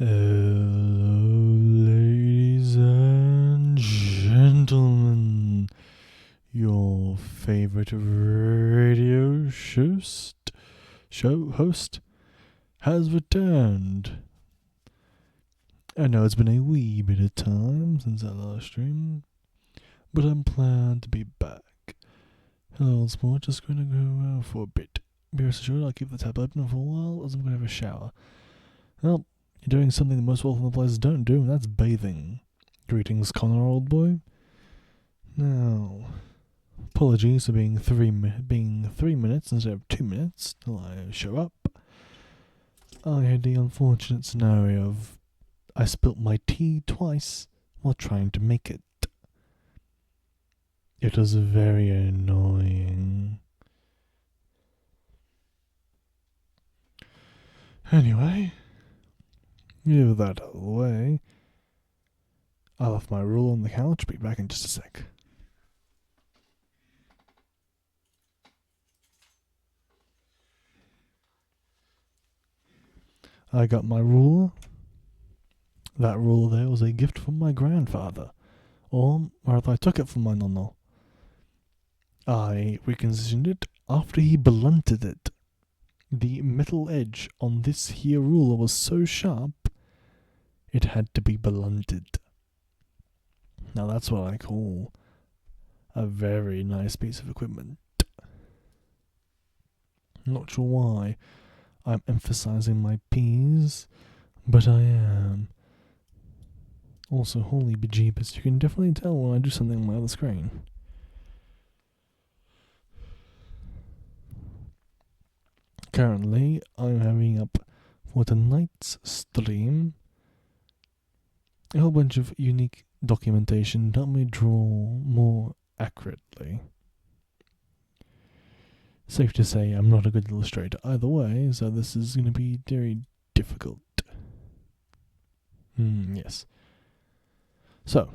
Hello, ladies and gentlemen. Your favorite radio show host has returned. I know it's been a wee bit of time since that last stream, but I'm glad to be back. Hello, old sport. Just gonna go out for a bit. Be rest assured I'll keep the tap open for a while as I'm gonna have a shower. Well, you're doing something that most wealthy players don't do, and that's bathing. Greetings, Connor, old boy. Now, apologies for being 3 minutes instead of 2 minutes till I show up. I had the unfortunate scenario of I spilt my tea twice while trying to make it. It was very annoying. Anyway, with that out of the way, I left my rule on the couch. Be back in just a sec. I got my ruler. That ruler there was a gift from my grandfather, or rather I took it from my nonno. I reconditioned it after he blunted it. The metal edge on this here ruler was so sharp, it had to be blunted. Now that's what I call a very nice piece of equipment. Not sure why I'm emphasizing my P's, but I am. Also, holy bejeebus, you can definitely tell when I do something on my other screen. Currently, I'm having up for tonight's stream a whole bunch of unique documentation to help me draw more accurately. Safe to say I'm not a good illustrator either way, so this is going to be very difficult. Yes. So,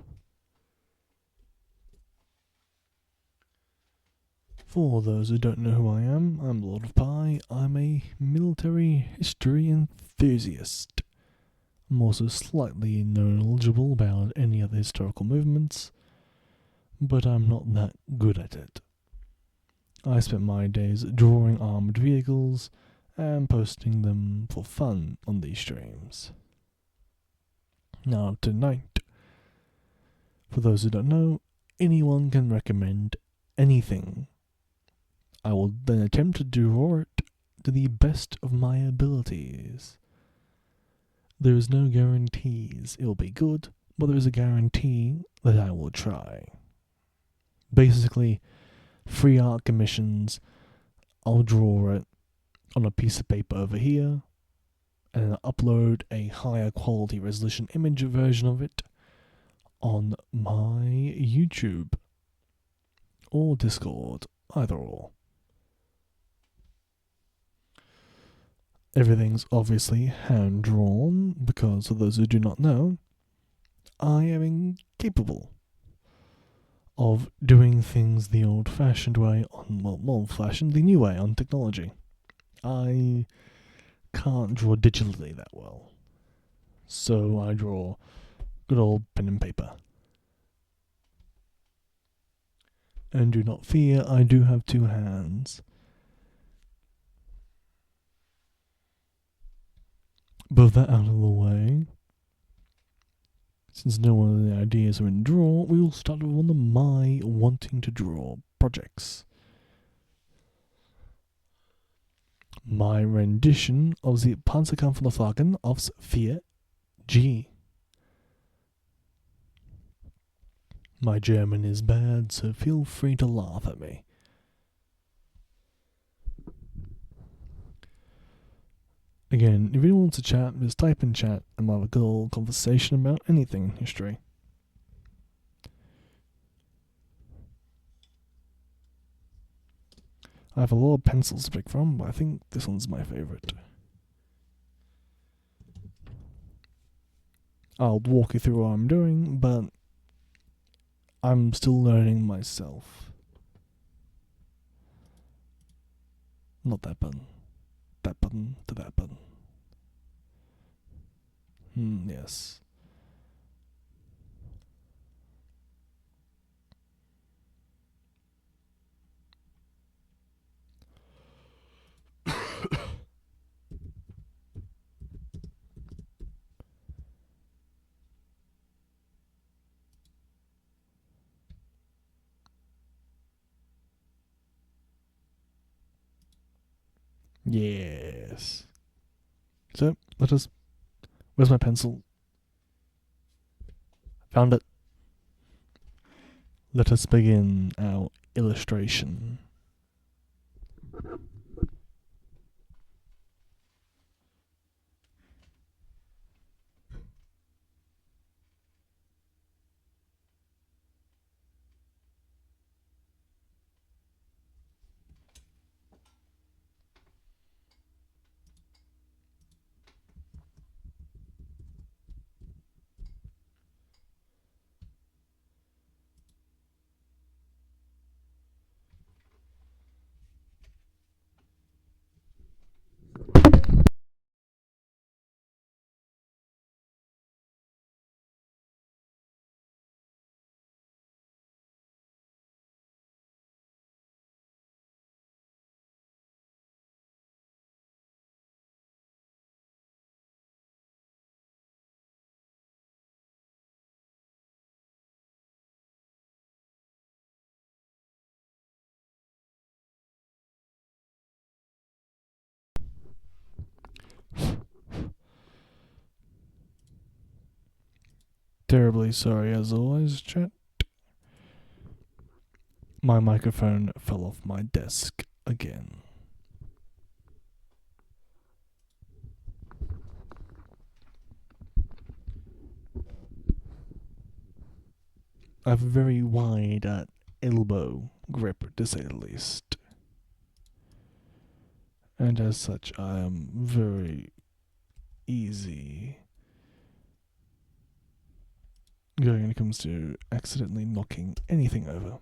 for those who don't know who I am, I'm Lord of Pi. I'm a military history enthusiast. I'm also slightly knowledgeable about any other historical movements, but I'm not that good at it. I spent my days drawing armored vehicles and posting them for fun on these streams. Now, tonight, for those who don't know, anyone can recommend anything. I will then attempt to draw it to the best of my abilities. There is no guarantees it will be good, but there is a guarantee that I will try. Basically, free art commissions, I'll draw it on a piece of paper over here, and then upload a higher quality resolution image version of it on my YouTube or Discord, either or. Everything's obviously hand-drawn, because for those who do not know, I am incapable of doing things the old-fashioned way the new way on technology. I can't draw digitally that well. So I draw good old pen and paper. And do not fear, I do have two hands. But with that out of the way, since no one of the ideas are in draw, we will start with one of my wanting to draw projects. My rendition of the Panzerkampf von Wagen aufs 4G. My German is bad, so feel free to laugh at me. Again, if anyone wants to chat, just type in chat and we'll have a good old conversation about anything in history. I have a lot of pencils to pick from, but I think this one's my favourite. I'll walk you through what I'm doing, but I'm still learning myself. Not that button. That button to that button. Yes. Yes. So let us. Where's my pencil? Found it. Let us begin our illustration. Terribly sorry as always, chat. My microphone fell off my desk again. I have a very wide elbow grip, to say the least. And as such, I am very easy when it comes to accidentally knocking anything over.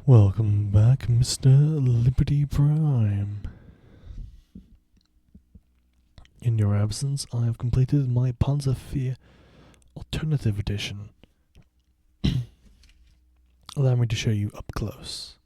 Welcome back, Mr. Liberty Prime. In your absence, I have completed my Panzer IV Alternative Edition. Allow me to show you up close.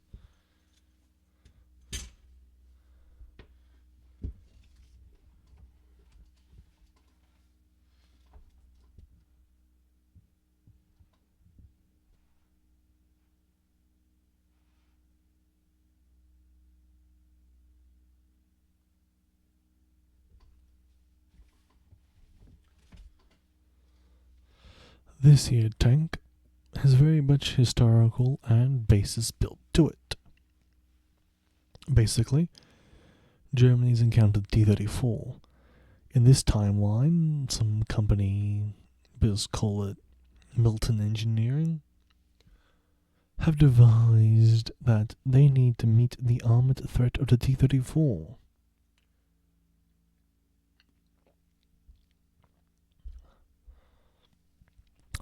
This here tank has very much historical and basis built to it. Basically, Germany's encountered T-34. In this timeline, some company, let's call it Milton Engineering, have devised that they need to meet the armored threat of the T-34.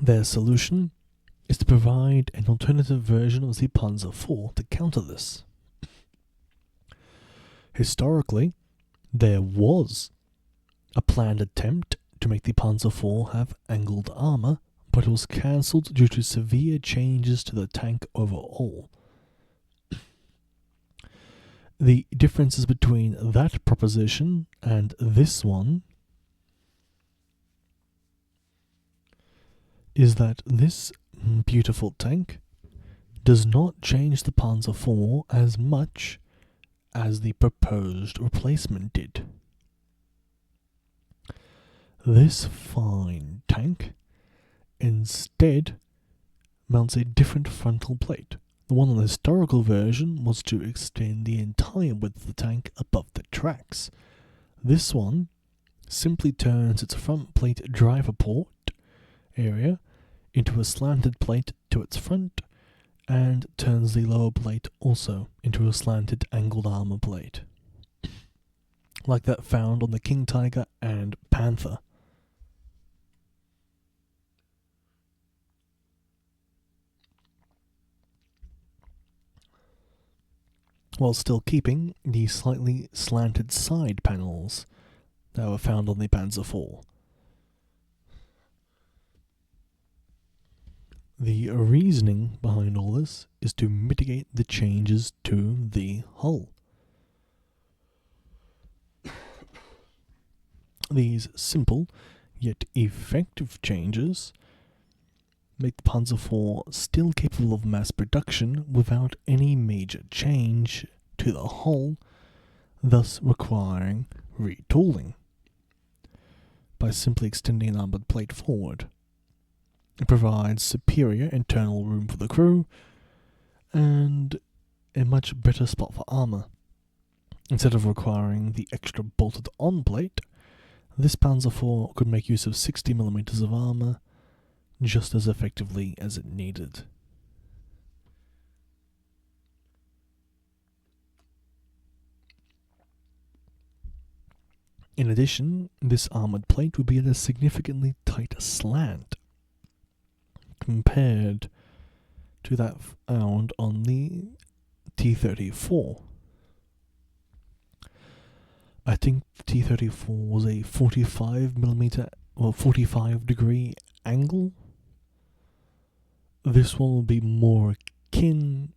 Their solution is to provide an alternative version of the Panzer IV to counter this. Historically, there was a planned attempt to make the Panzer IV have angled armor, but it was cancelled due to severe changes to the tank overall. The differences between that proposition and this one is that this beautiful tank does not change the Panzer IV as much as the proposed replacement did. This fine tank instead mounts a different frontal plate. The one on the historical version was to extend the entire width of the tank above the tracks. This one simply turns its front plate driver port area into a slanted plate to its front, and turns the lower plate also into a slanted angled armor plate, like that found on the King Tiger and Panther. While still keeping the slightly slanted side panels that were found on the Panzer IV. The reasoning behind all this is to mitigate the changes to the hull. These simple yet effective changes make the Panzer IV still capable of mass production without any major change to the hull, thus requiring retooling by simply extending an armored plate forward. It provides superior internal room for the crew and a much better spot for armor. Instead of requiring the extra bolted on plate, this Panzer IV could make use of 60mm of armor just as effectively as it needed. In addition, this armored plate would be at a significantly tighter slant compared to that found on the T-34. I think the T-34 was a 45mm or 45 degree angle. This one will be more akin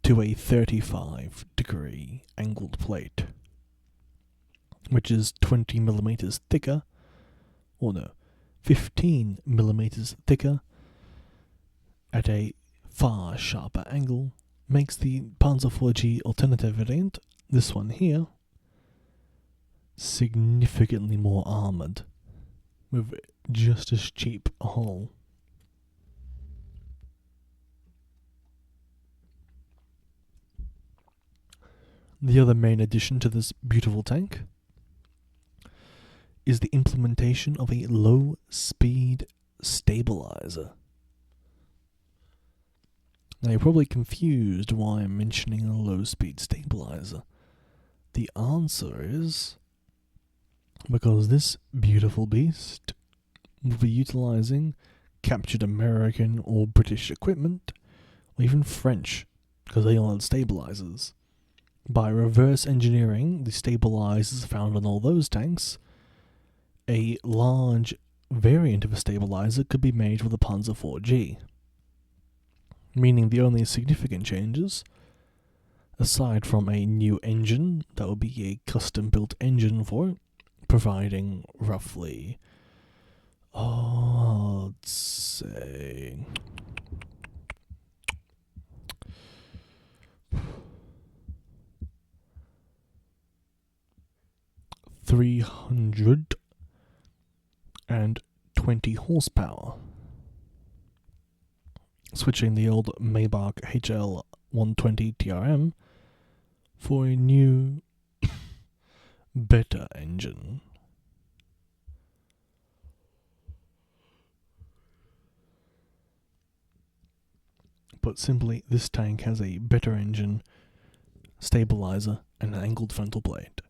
to a 35 degree angled plate, which is 20mm thicker, or no, 15mm thicker at a far sharper angle, makes the Panzer IV alternative variant, this one here, significantly more armoured, with just as cheap a hull. The other main addition to this beautiful tank is the implementation of a low-speed stabilizer. Now you're probably confused why I'm mentioning a low-speed stabilizer. The answer is because this beautiful beast will be utilizing captured American or British equipment, or even French because they all had stabilizers. By reverse engineering the stabilizers found on all those tanks, a large variant of a stabilizer could be made for the Panzer IV-G, meaning the only significant changes, aside from a new engine, that would be a custom-built engine for it, providing roughly, I'd say, 320 horsepower, switching the old Maybach HL 120 TRM for a new, better engine. Put simply, this tank has a better engine, stabilizer, and an angled frontal plate.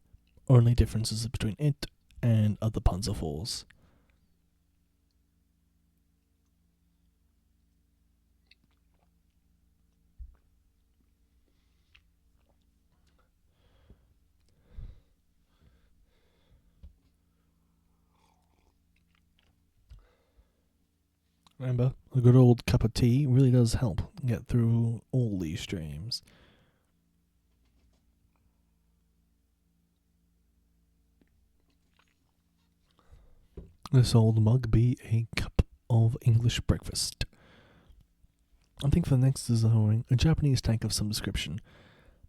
Only differences between it and other Panzer IVs. Remember, a good old cup of tea really does help get through all these streams. This old mug be a cup of English breakfast. I think for the next design, a Japanese tank of some description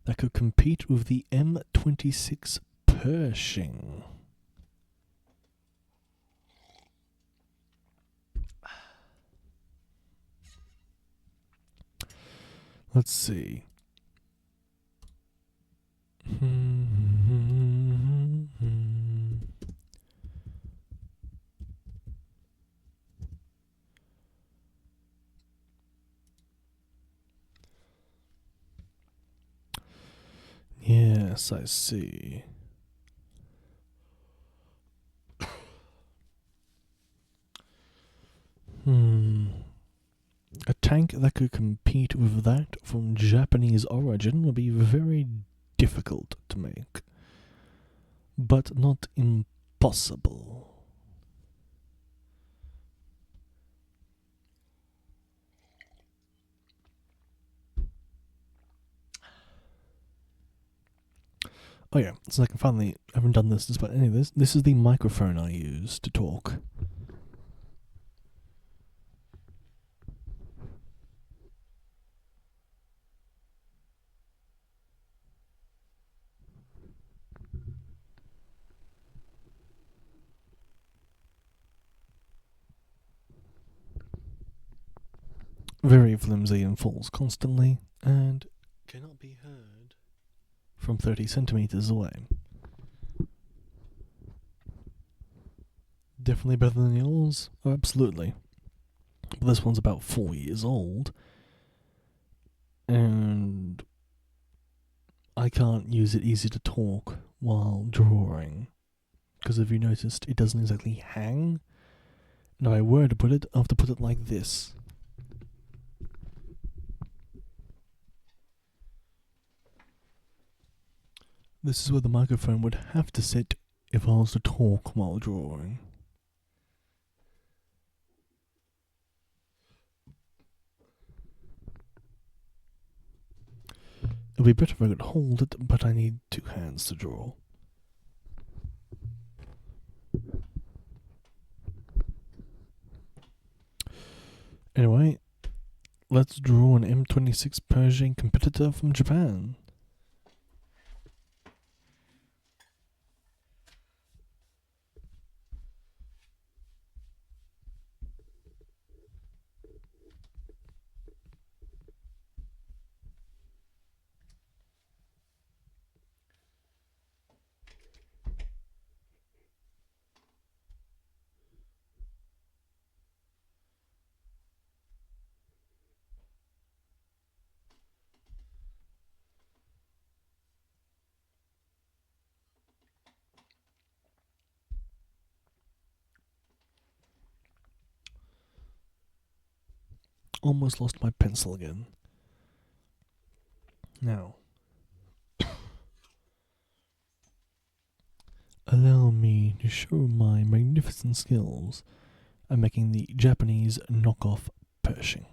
that could compete with the M26 Pershing. Let's see. Yes, I see. A tank that could compete with that from Japanese origin would be very difficult to make, but not impossible. Oh yeah, so I can finally, I haven't done this despite any of this. This is the microphone I use to talk. Very flimsy and falls constantly, and cannot be heard from 30 centimeters away. Definitely better than yours? Oh, absolutely. But this one's about 4 years old, and I can't use it easy to talk while drawing, because if you noticed, it doesn't exactly hang. And if I were to put it, I have to put it like this. This is where the microphone would have to sit if I was to talk while drawing. It would be better if I could hold it, but I need 2 hands to draw. Anyway, let's draw an M26 Pershing competitor from Japan. Almost lost my pencil again. Now, allow me to show my magnificent skills at making the Japanese knockoff Pershing.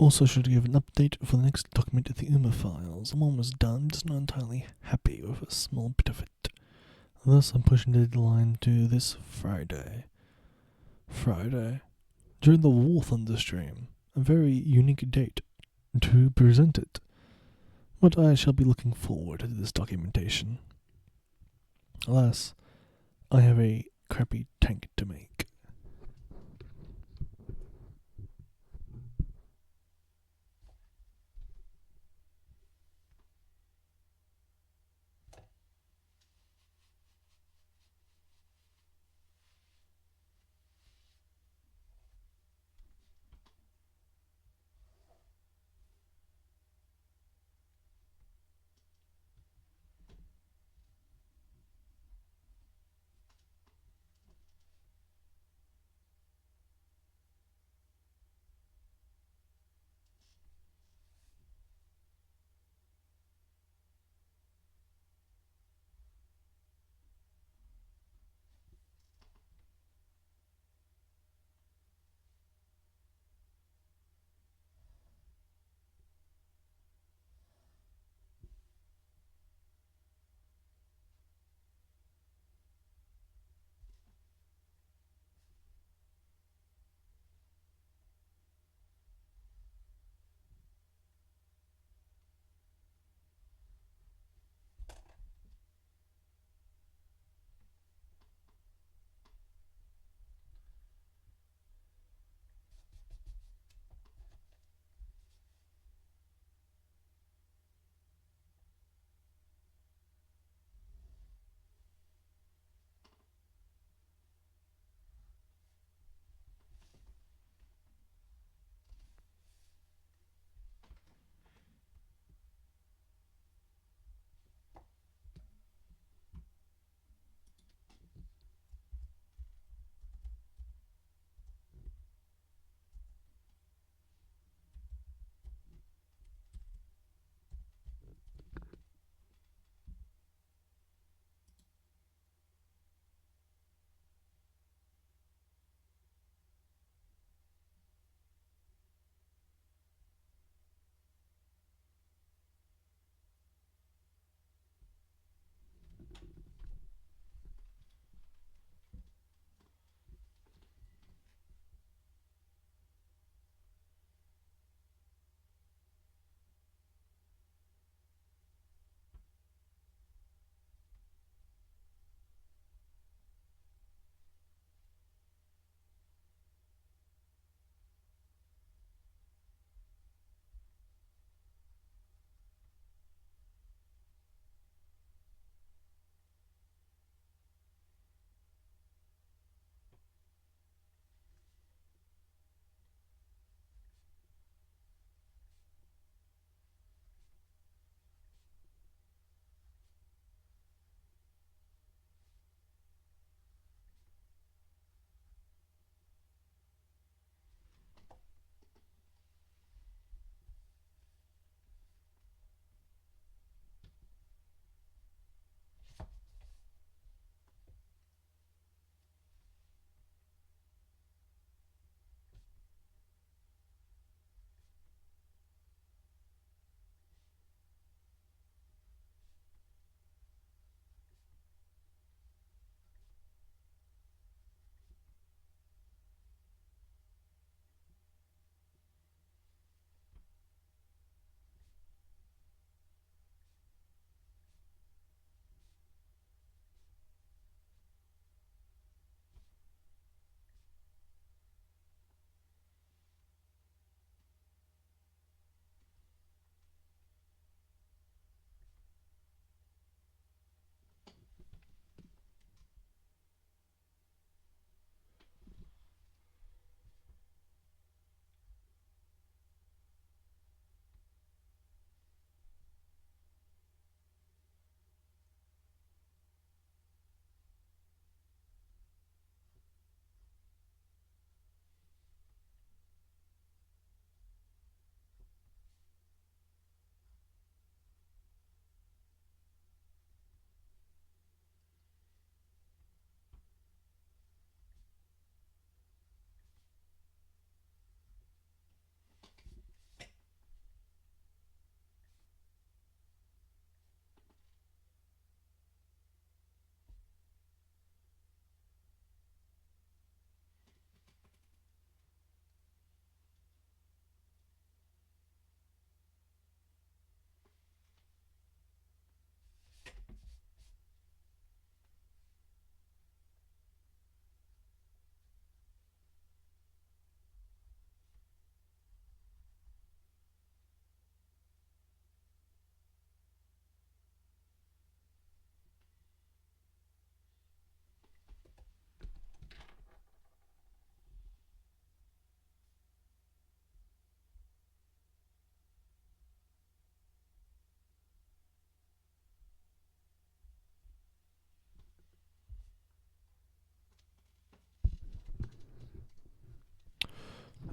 Also, should give an update for the next document of the UMA files. I'm almost done, just not entirely happy with a small bit of it. Thus, I'm pushing the deadline to this Friday. During the War Thunder stream. A very unique date to present it. But I shall be looking forward to this documentation. Alas, I have a crappy tank to make.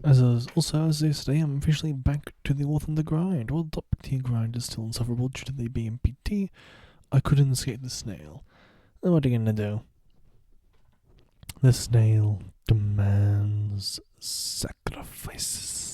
As of today, I'm officially back to the author of the grind. While the top tier grind is still insufferable due to the BMPT, I couldn't escape the snail. And what are you gonna do? The snail demands sacrifices.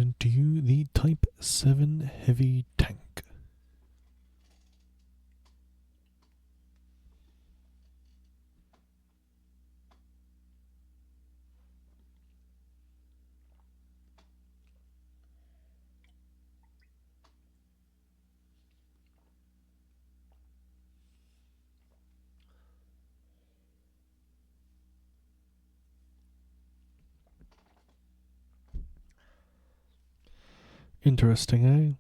present to you the Type 7 Heavy Tank. Interesting, eh?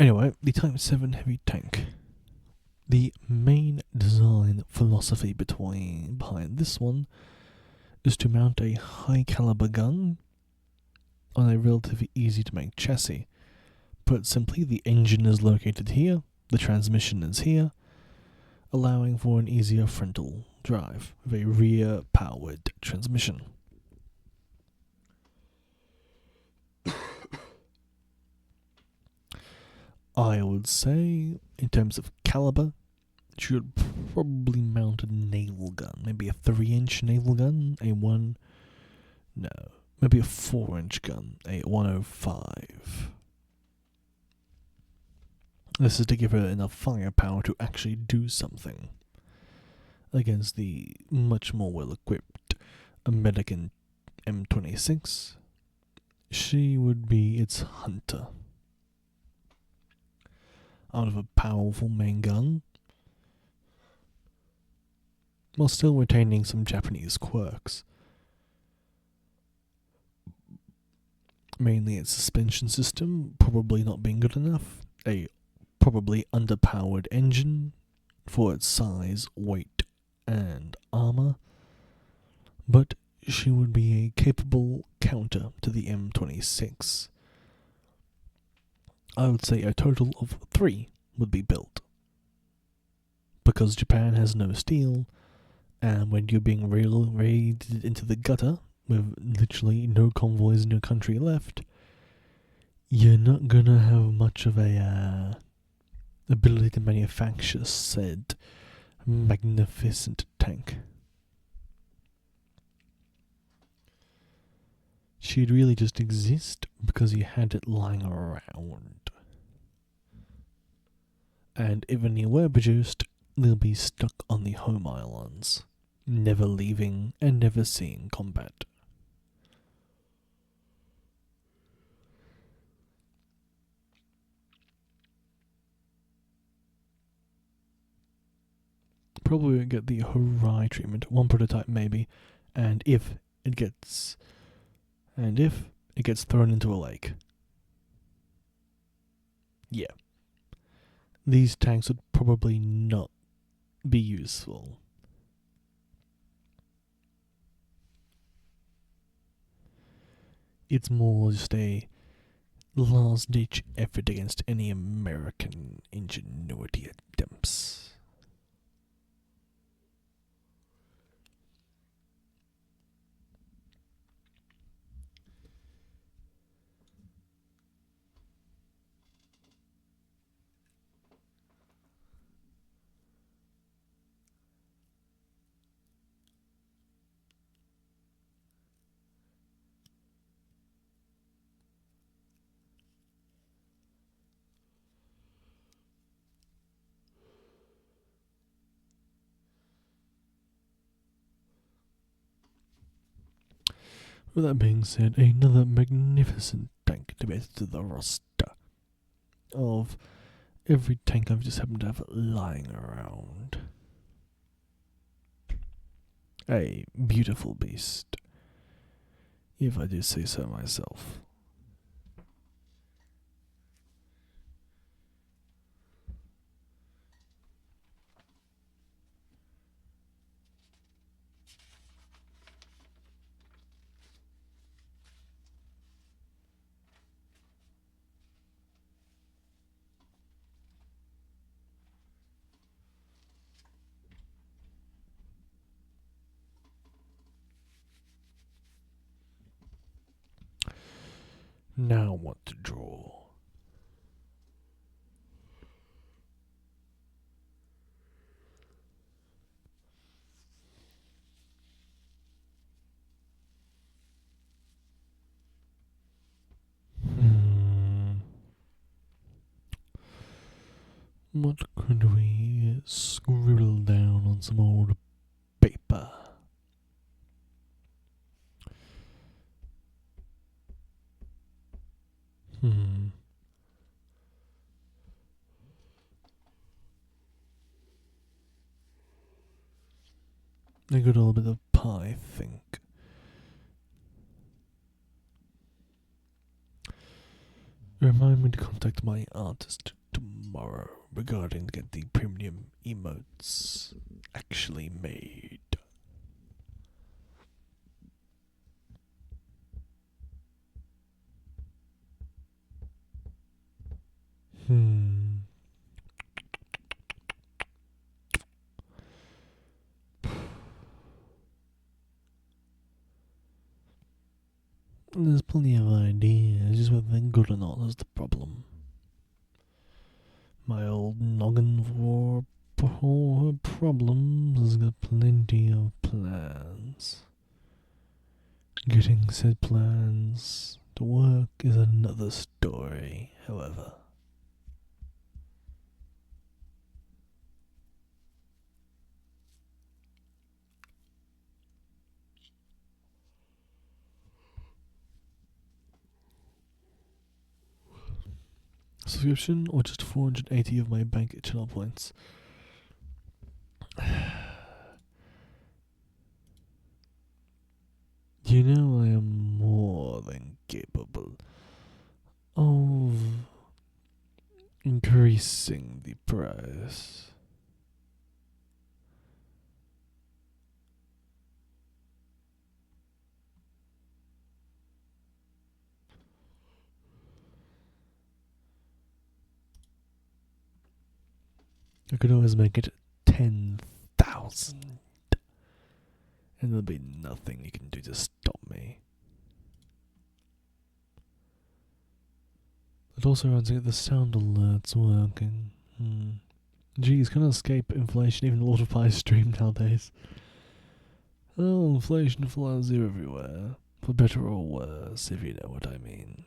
Anyway, the Type 7 Heavy Tank. The main design philosophy behind this one is to mount a high caliber gun on a relatively easy to make chassis. Put simply, the engine is located here, the transmission is here, allowing for an easier frontal drive with a rear powered transmission. I would say, in terms of caliber, should probably mount a naval gun. Maybe a 3-inch naval gun, maybe a 4-inch gun, a 105. This is to give her enough firepower to actually do something against the much more well-equipped American M26. She would be its hunter. Out of a powerful main gun, while still retaining some Japanese quirks. Mainly its suspension system probably not being good enough, a probably underpowered engine for its size, weight, and armor, but she would be a capable counter to the M26. I would say a total of 3 would be built. Because Japan has no steel, and when you're being raided into the gutter with literally no convoys in your country left, you're not gonna have much of a ability to manufacture said magnificent tank. She'd really just exist because you had it lying around. And if any were produced, they'll be stuck on the home islands, never leaving and never seeing combat. Probably won't get the Horai treatment, one prototype maybe, and if it gets thrown into a lake. Yeah. These tanks would probably not be useful. It's more just a last-ditch effort against any American ingenuity attempts. With that being said, another magnificent tank to add to the roster of every tank I've just happened to have lying around. A beautiful beast, if I do say so myself. Now what to draw? What could we scribble down on some old paper? A good old bit of pie, I think. Remind me to contact my artist tomorrow regarding to get the premium emotes actually made. There's plenty of ideas, just whether they're good or not is the problem. My old noggin for problems has got plenty of plans. Getting said plans to work is another story, however. Subscription or just 480 of my bank channel points? You know I am more than capable of increasing the price. I could always make it 10,000. And there'll be nothing you can do to stop me. It also runs to get the sound alerts working. Geez, can't escape inflation even Lord of Pie stream nowadays. Oh, inflation flies you everywhere. For better or worse, if you know what I mean.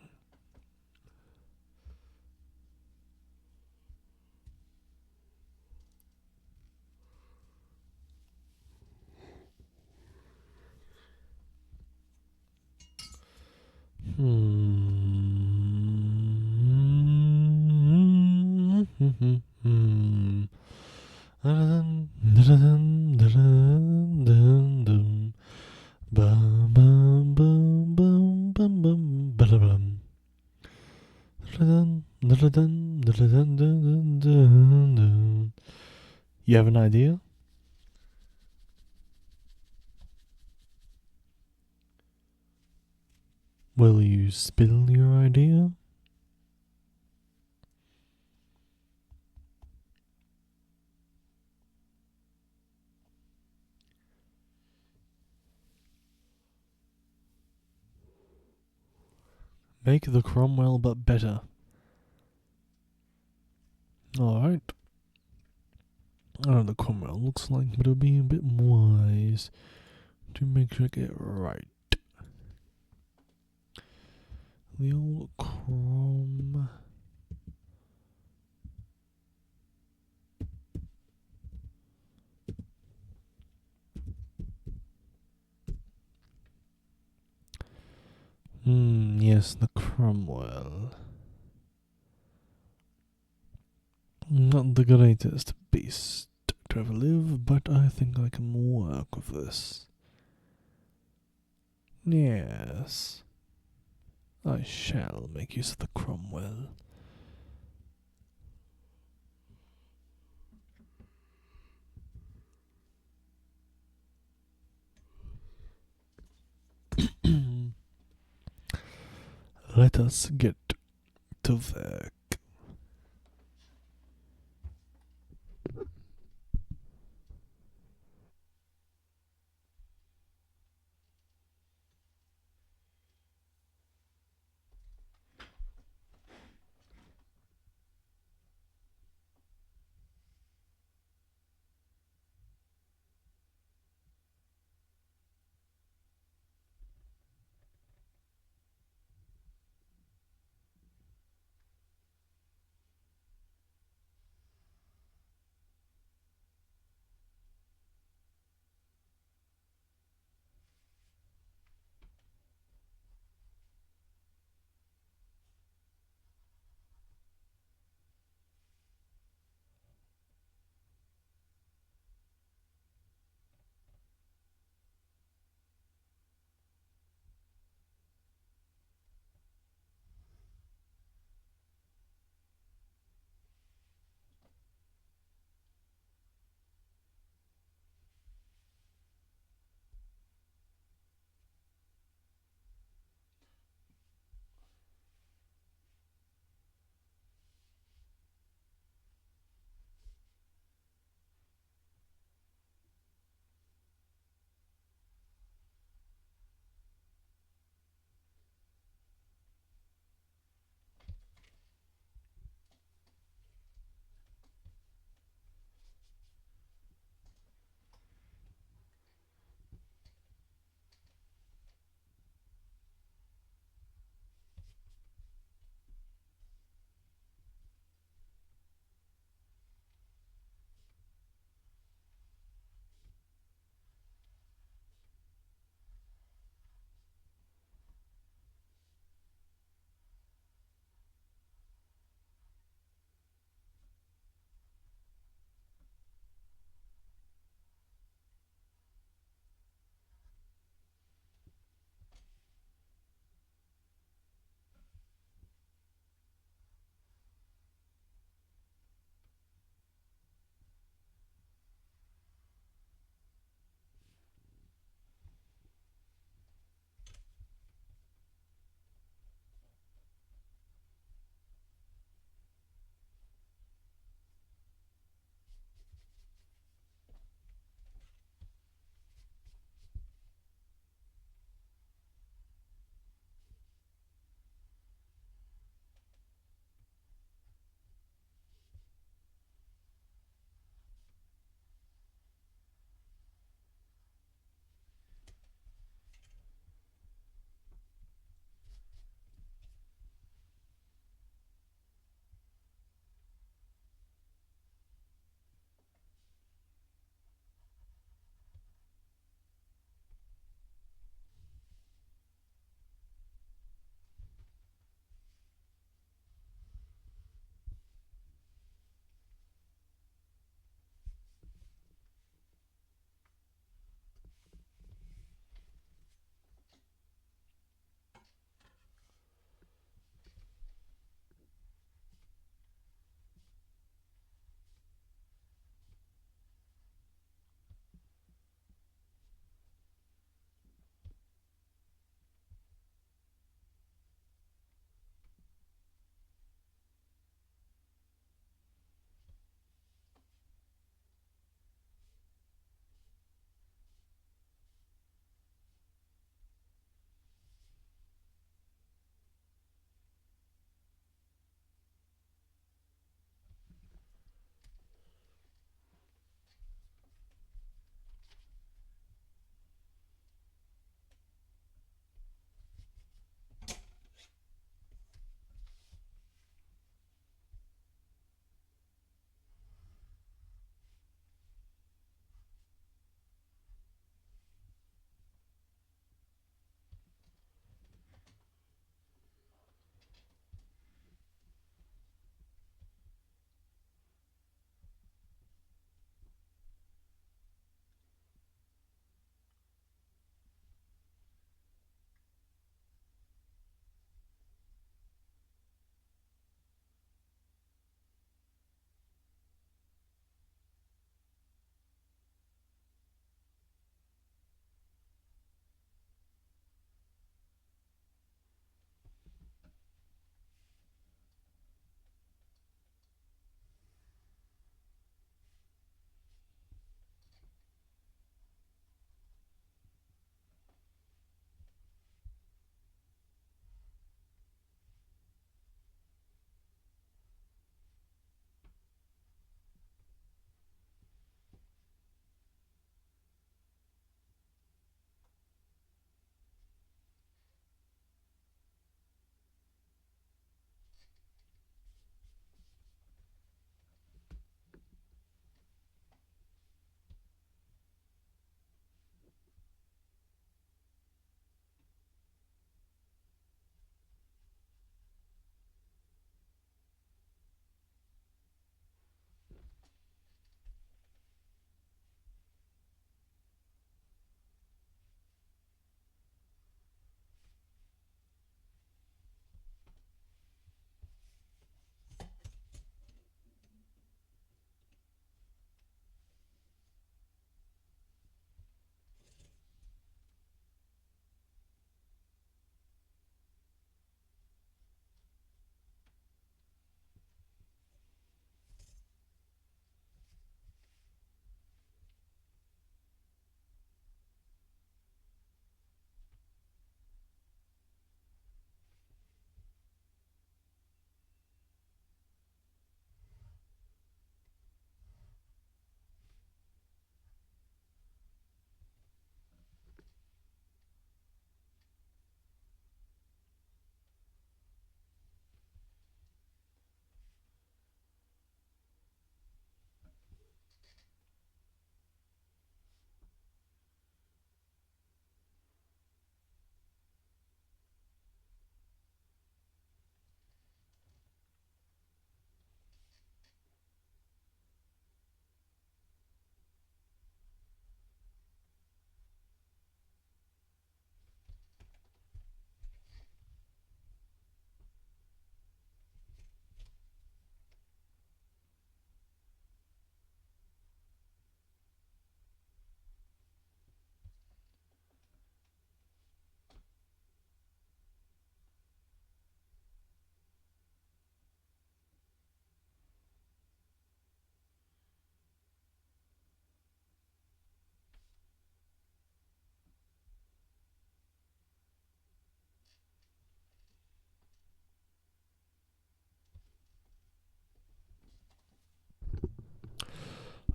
You have an idea? Will you spill your idea? Make the Cromwell but better. Alright. I don't know what the Cromwell looks like, but it'll be a bit wise to make sure I get it right. The old Crom. Yes, the Cromwell. Not the greatest beast to ever live, but I think I can work with this. Yes. I shall make use of the Cromwell. Let us get to work.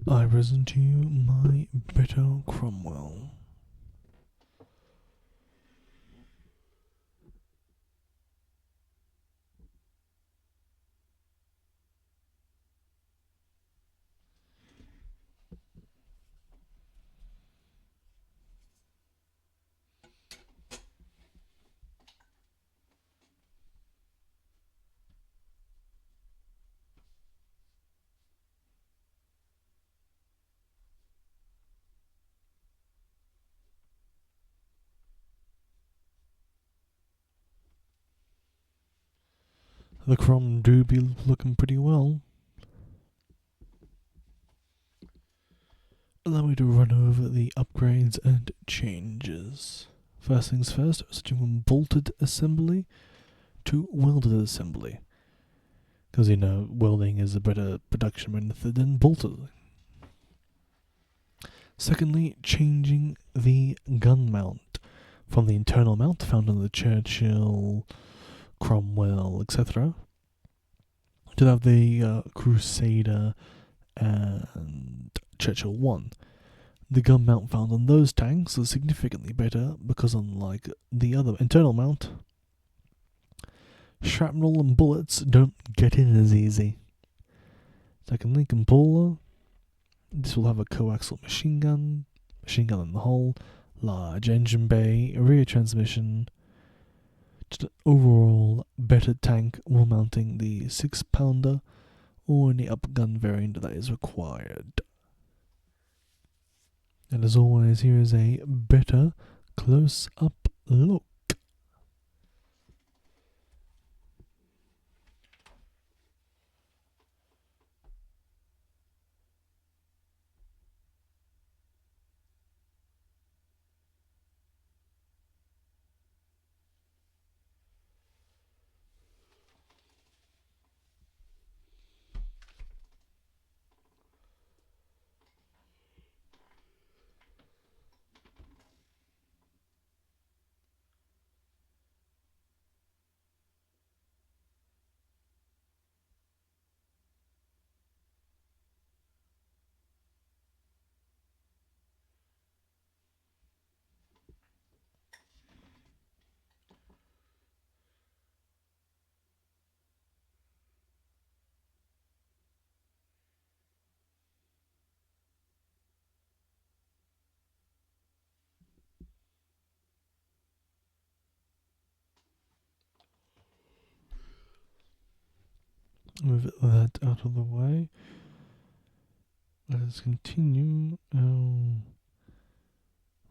I present to you my Better Cromwell. The Crom do be looking pretty well. Allow me to run over the upgrades and changes. First things first, switching from bolted assembly to welded assembly. Because welding is a better production method than bolted. Secondly, changing the gun mount from the internal mount found on the Churchill, Cromwell, etc., to have the Crusader and Churchill 1. The gun mount found on those tanks is significantly better because, unlike the other internal mount, shrapnel and bullets don't get in as easy. Secondly, Cupola. This will have a coaxial machine gun in the hull, large engine bay, rear transmission, just an overall better tank while mounting the 6-pounder or any upgun variant that is required. And as always, here is a better close-up look. With that out of the way, let us continue.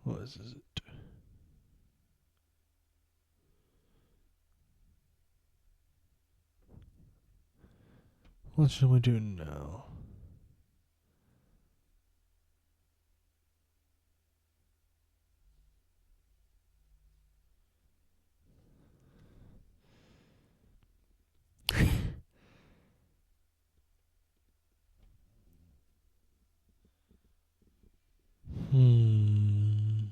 What is it? What shall we do now? Hmm.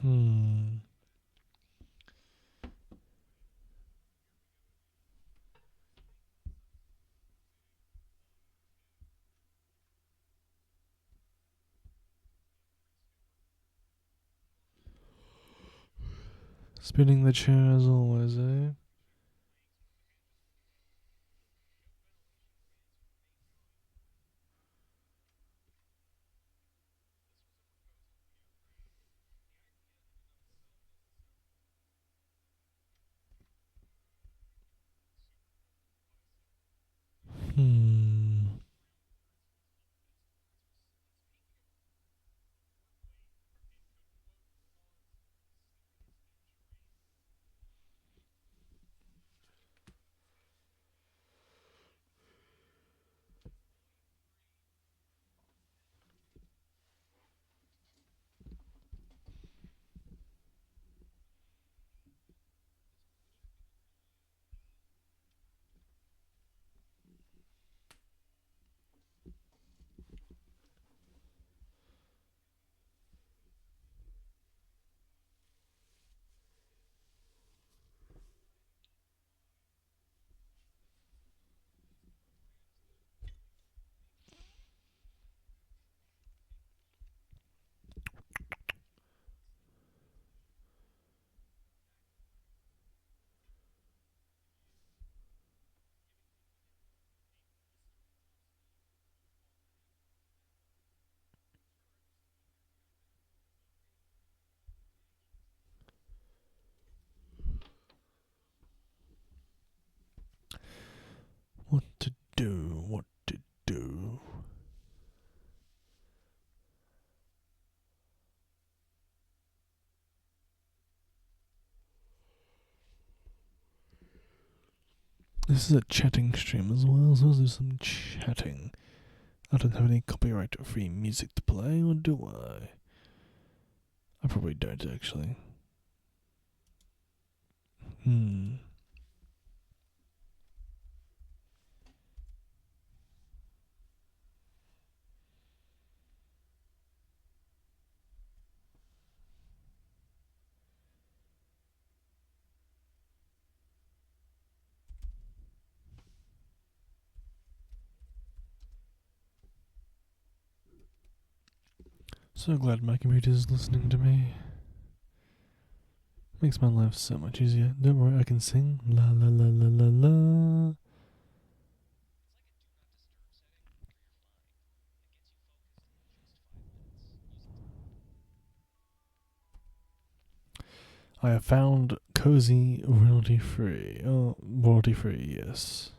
Hmm. Spinning the chair as always, eh? Hmm. This is a chatting stream as well, so let's do some chatting. I don't have any copyright or free music to play, or do I? I probably don't, actually. So glad my computer is listening to me. Makes my life so much easier. Don't worry, I can sing. La la la la la la. I have found cozy royalty free. Oh, royalty free, yes.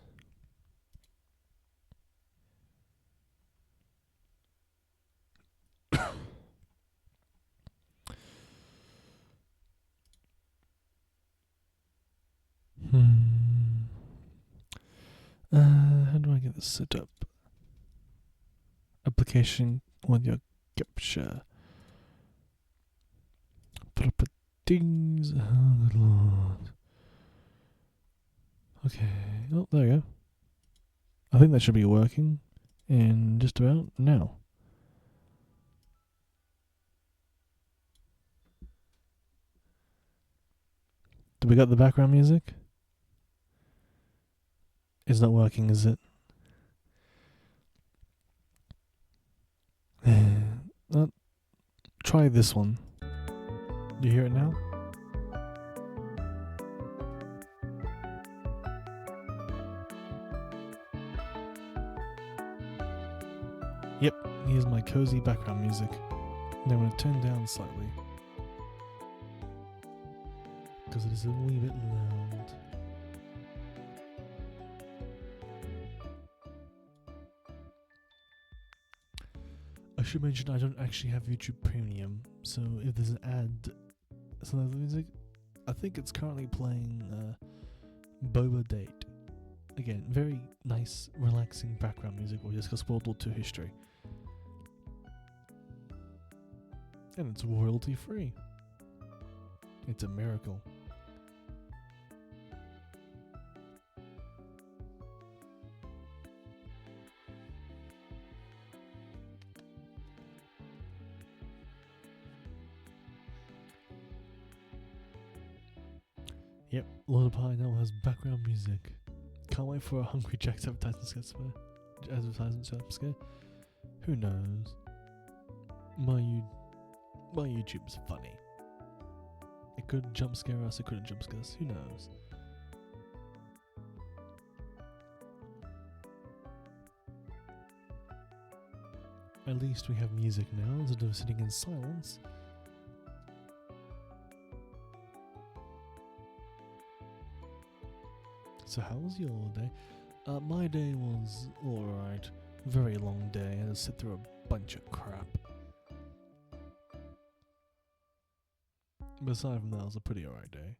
How do I get this set up? Application audio capture. Properties. Oh, good lord. Okay. Oh, there we go. I think that should be working in just about now. Do we got the background music? It's not working, is it? Try this one. Do you hear it now? Yep, here's my cozy background music. And I'm going to turn down slightly, because it is a wee bit loud. I should mention I don't actually have YouTube Premium, so if there's an ad, some other music, I think it's currently playing Boba Date. Again, very nice, relaxing background music where we discuss World War II history. And it's royalty free. It's a miracle. Yep, Lord of Pie now has background music. Can't wait for a Hungry Jack's advertisement scare. Who knows? My YouTube's funny. It could jump scare us, it couldn't jump scare us. Who knows? At least we have music now instead of sitting in silence. So how was your day? My day was alright. Very long day. I had to sit through a bunch of crap. But aside from that, it was a pretty alright day.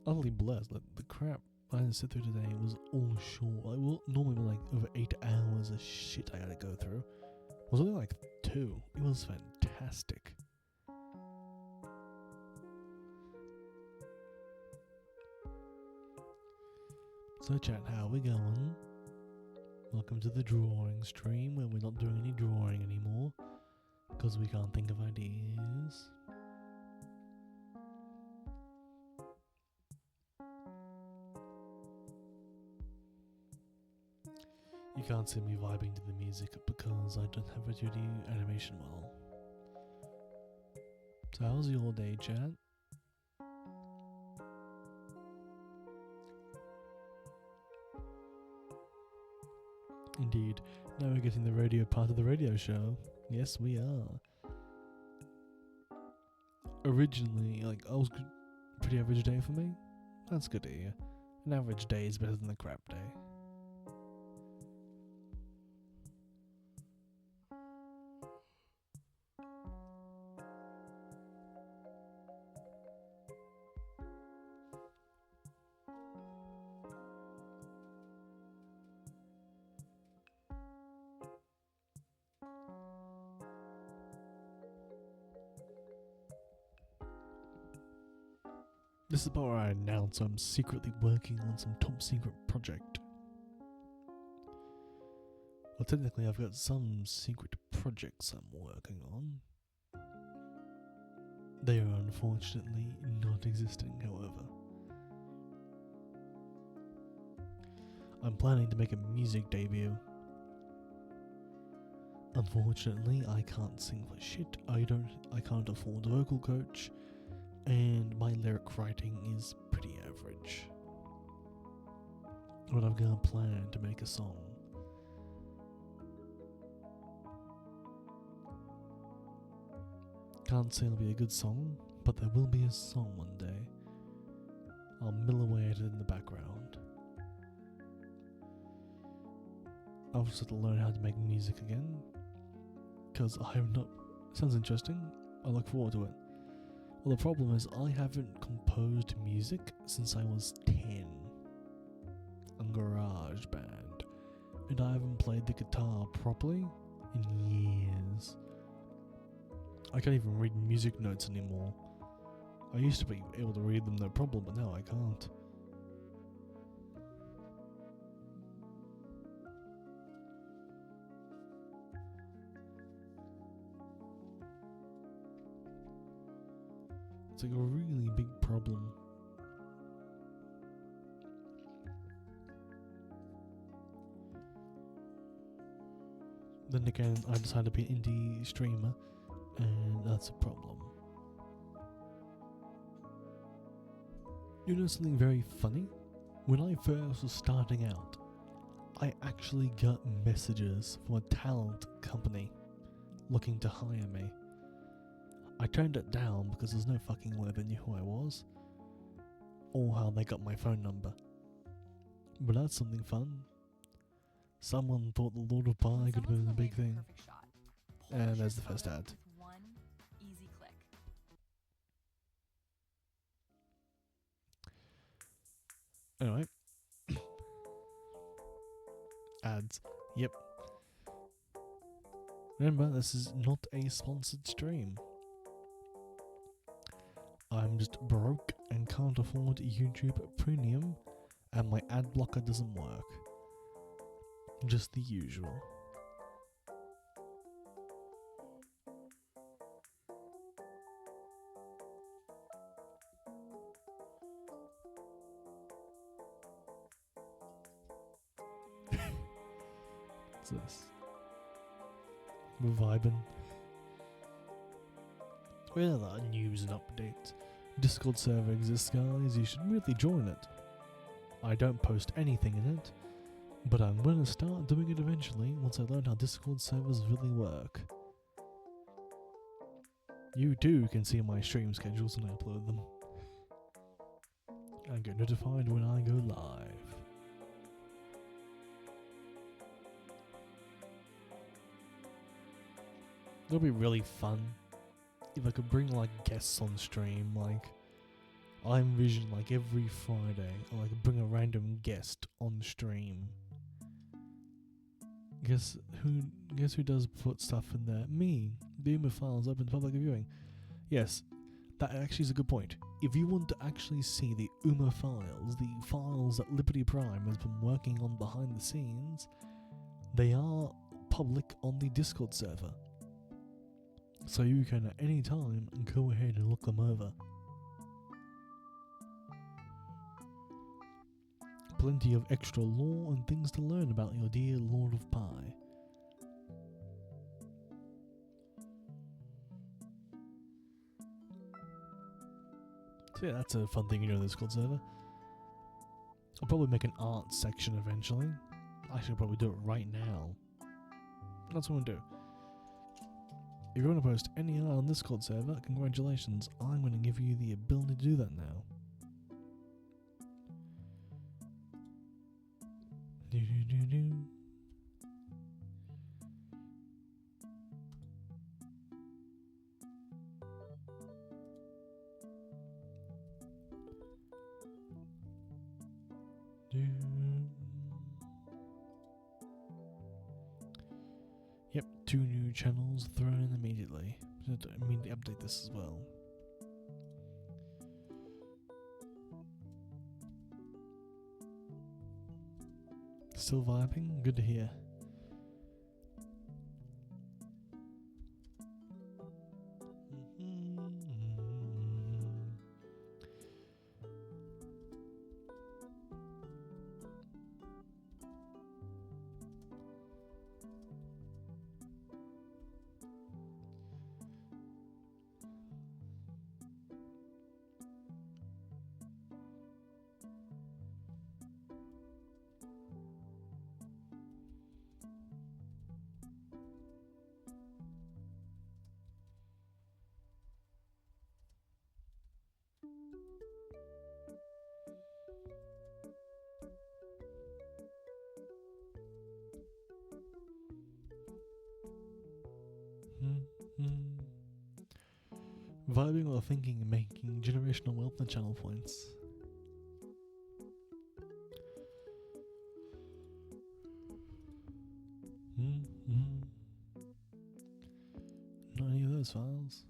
Utterly blessed. Like, the crap I had to sit through today was all short. Like, well, normally like over 8 hours of shit I had to go through. It was only like 2. It was fantastic. So chat, how we going? Welcome to the drawing stream, where we're not doing any drawing anymore, because we can't think of ideas. You can't see me vibing to the music because I don't have a 2D animation model. So how's your day, chat? Indeed. Now we're getting the radio part of the radio show. Yes, we are. Originally, like, I was pretty average day for me. That's good to hear. An average day is better than a crap day. This is part where I announce I'm secretly working on some top secret project. Well, technically I've got some secret projects I'm working on. They are unfortunately not existing, however. I'm planning to make a music debut. Unfortunately, I can't sing for shit. I can't afford a vocal coach, and my lyric writing is pretty average. But I've got a plan to make a song. Can't say it'll be a good song, but there will be a song one day. I'll mill away at it in the background. I've just got to learn how to make music again, because I have not... Sounds interesting. I look forward to it. Well, the problem is I haven't composed music since I was 10 on GarageBand, and I haven't played the guitar properly in years. I can't even read music notes anymore. I used to be able to read them no problem, but now I can't. It's like a really big problem. Then again, I decided to be an indie streamer, and that's a problem. You know something very funny? When I first was starting out, I actually got messages from a talent company looking to hire me. I turned it down because there's no fucking way they knew who I was, or how they got my phone number. But that's something fun. Someone thought the Lord of Pi could have been a big thing. And there's the first ad. One easy click. Anyway. Ads. Yep. Remember, this is not a sponsored stream. I'm just broke and can't afford YouTube Premium, and my ad blocker doesn't work. Just the usual. What's this? We're vibing. Well, news and updates. Discord server exists, guys. You should really join it. I don't post anything in it, but I'm going to start doing it eventually once I learn how Discord servers really work. You too can see my stream schedules when I upload them. And get notified when I go live. It'll be really fun if I could bring like guests on stream. Like, I envision like every Friday I like bring a random guest on stream. Guess who does put stuff in there? Me. The UMA files open to public viewing. Yes, that actually is a good point. If you want to actually see the UMA files, the files that Liberty Prime has been working on behind the scenes, they are public on the Discord server. So you can at any time go ahead and look them over. Plenty of extra lore and things to learn about your dear Lord of Pi. So yeah, that's a fun thing to do on the Discord server. I'll probably make an art section eventually. I should probably do it right now. That's what I'm gonna do. If you want to post any art on this Discord server, congratulations, I'm going to give you the ability to do that now. Yep, 2 new channels thrown in immediately. I mean to update this as well. Still vibing? Good to hear. Vibing while thinking and making generational wealth and channel points. Not any of those files.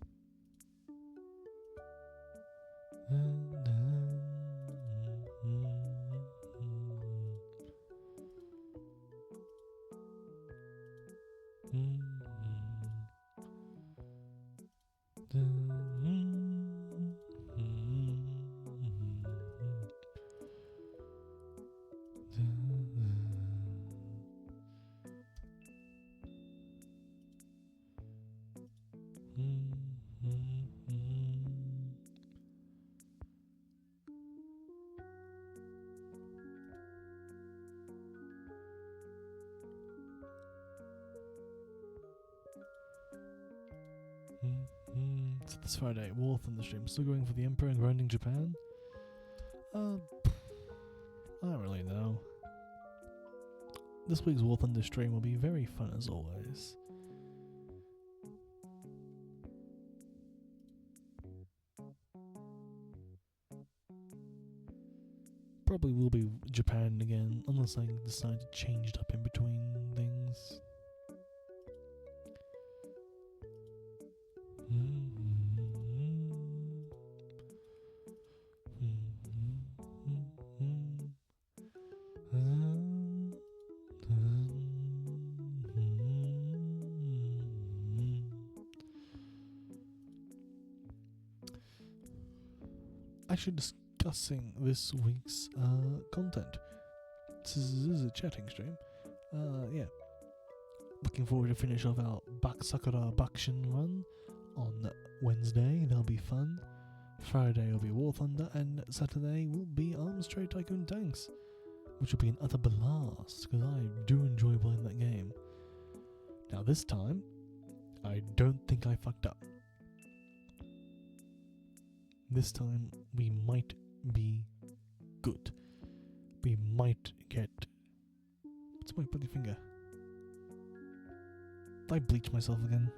So this Friday, War Thunder stream. Still going for the Emperor and grinding Japan? I don't really know. This week's War Thunder stream will be very fun as always. Probably will be Japan again, unless I decide to change it up in between things. Actually discussing this week's content. This is a chatting stream. Yeah. Looking forward to finish off our Sakura Bakushin run on Wednesday. That'll be fun. Friday will be War Thunder, and Saturday will be Arms Trade Tycoon Tanks, which will be an utter blast because I do enjoy playing that game. Now this time, I don't think I fucked up. This time we might be good. We might get... What's my bloody finger? Did I bleach myself again?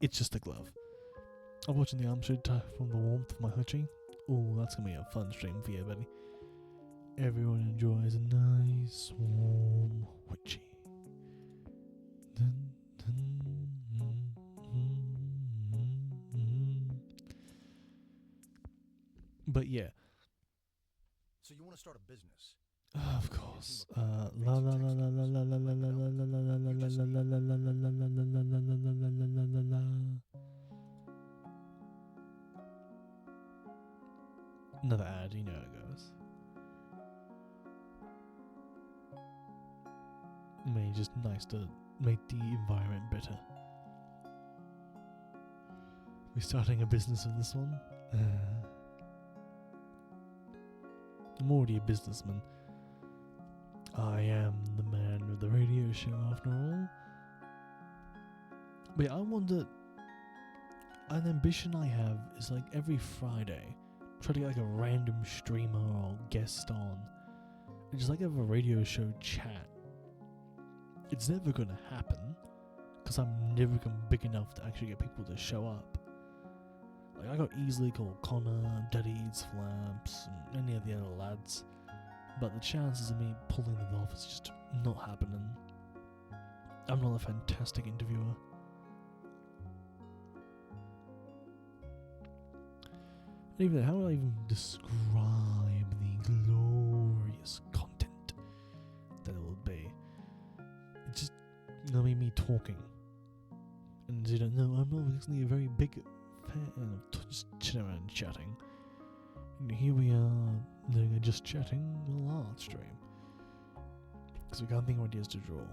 It's just a glove. I'm watching the arm trade from the warmth of my hutchie. Oh, that's gonna be a fun stream for you, buddy. Everyone enjoys a nice warm hutchie. But yeah. So you want to start a business? Of course. La la la la la la la la la la la la la la la la la la la la. Another ad, you know how it goes. I mean, just nice to make the environment better. We're starting a business with this one. I'm already a businessman. I am the man of the radio show after all. But yeah, I wonder, an ambition I have is like every Friday, try to get like a random streamer or guest on, and just like have a radio show chat. It's never gonna happen, because I'm never big enough to actually get people to show up. Like, I got easily called Connor, Daddies, Flaps, and any of the other lads, but the chances of me pulling it off is just not happening. I'm not a fantastic interviewer. Even then, how will I even describe the glorious content that it will be? It's just gonna be me talking. And as you don't know, I'm not actually a very big fan of just chilling around and chatting. And here we are doing a just chatting art stream. Because we can't think of ideas to draw.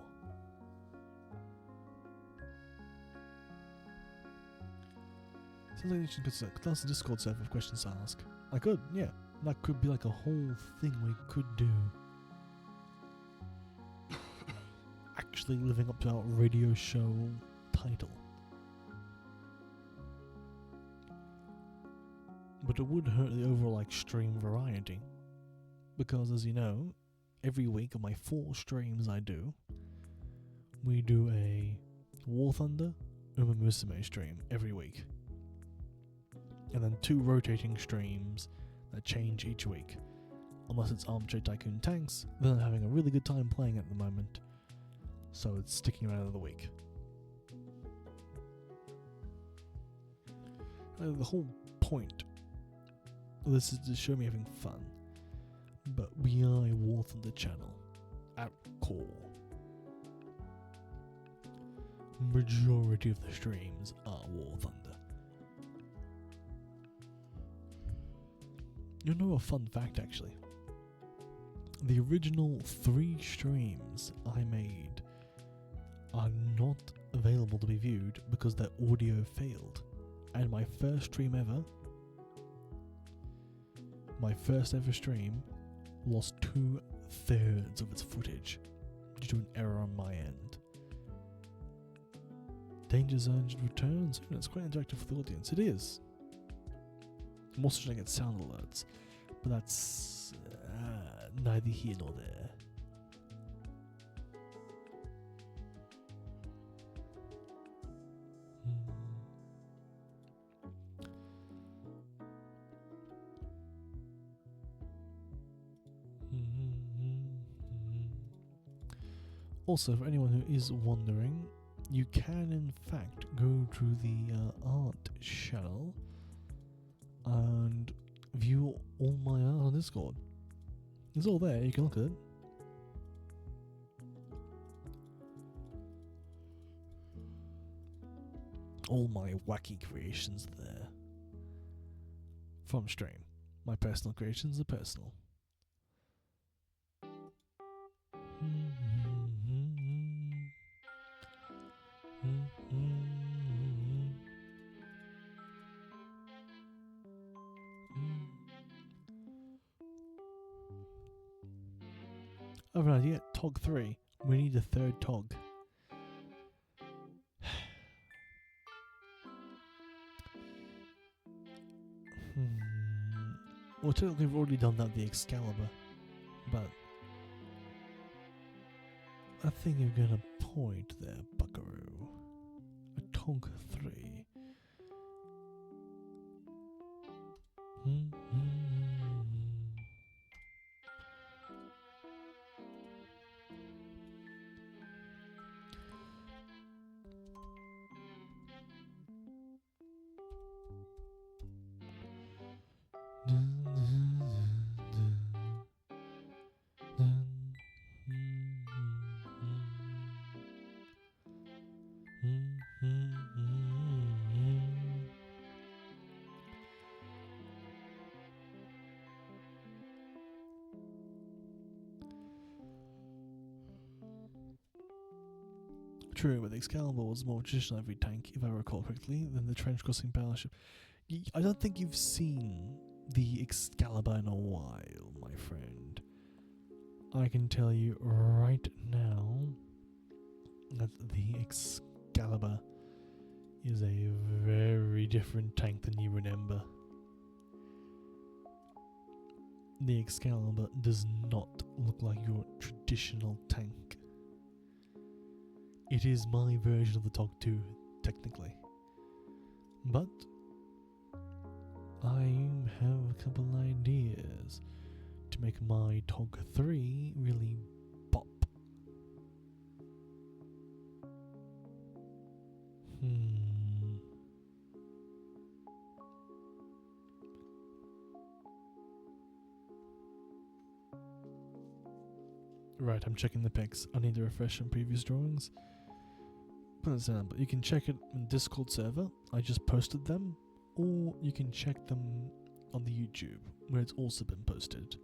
Sounds like you should put a class Discord server of questions to ask. I could, yeah. That could be like a whole thing we could do. Actually living up to our radio show title. But it would hurt the overall stream variety. Because as you know, every week of my 4 streams I do, we do a War Thunder Uma Musume stream every week. And then 2 rotating streams that change each week. Unless it's Armchair Tycoon Tanks, then I'm having a really good time playing at the moment. So it's sticking around another week. The whole point of this is to show me having fun. But we are a War Thunder channel at core. Majority of the streams are War Thunder. You know a fun fact actually. The original 3 streams I made are not available to be viewed because their audio failed. And my first stream ever, my first ever stream, lost 2/3 of its footage due to an error on my end. Danger Zone returns. It's quite interactive for the audience. It is. I'm also trying to get sound alerts, but that's neither here nor there. Also, for anyone who is wondering, you can in fact go to the art channel and view all my art on Discord. It's all there, you can look at it. All my wacky creations there. From stream. My personal creations are personal. I have an idea. Tog 3. We need a 3rd Tog. Well, technically we've already done that with the Excalibur, but I think you're gonna point there, buckaroo. A Tog 3. True, but the Excalibur was more traditional heavy tank, if I recall correctly, than the trench crossing battleship. I don't think you've seen the Excalibur in a while, my friend. I can tell you right now that the Excalibur is a very different tank than you remember. The Excalibur does not look like your traditional tank. It is my version of the Tog 2, technically. But I have a couple ideas to make my Tog 3 really pop. Right, I'm checking the pics. I need to refresh some previous drawings. But example, you can check it in Discord server. I just posted them, or you can check them on the YouTube, where it's also been posted.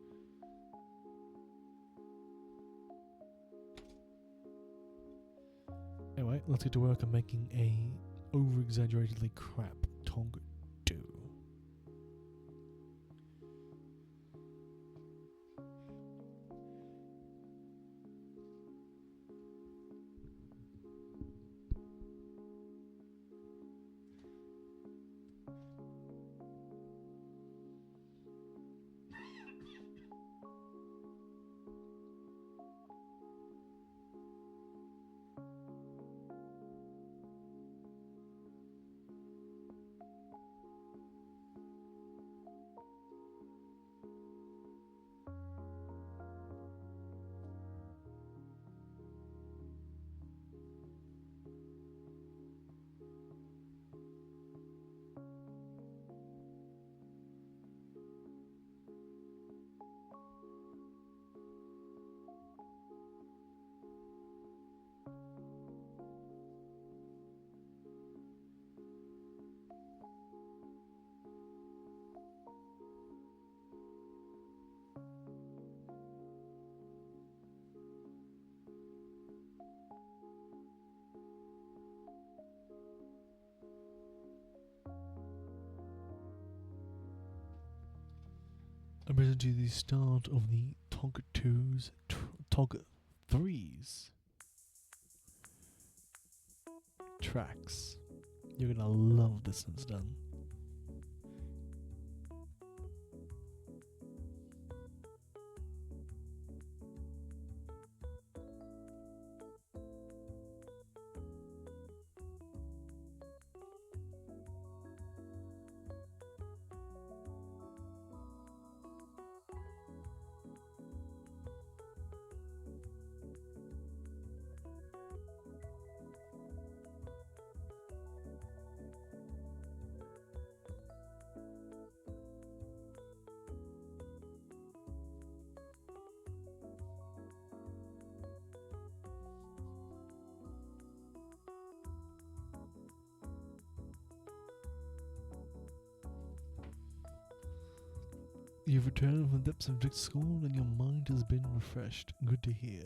Anyway, let's get to work on making a over-exaggeratedly crap Tog 2. I present you the start of the Tog 2's Tog 3's tracks. You're gonna love this when it's done. You've returned from the depths of Dick School and your mind has been refreshed. Good to hear.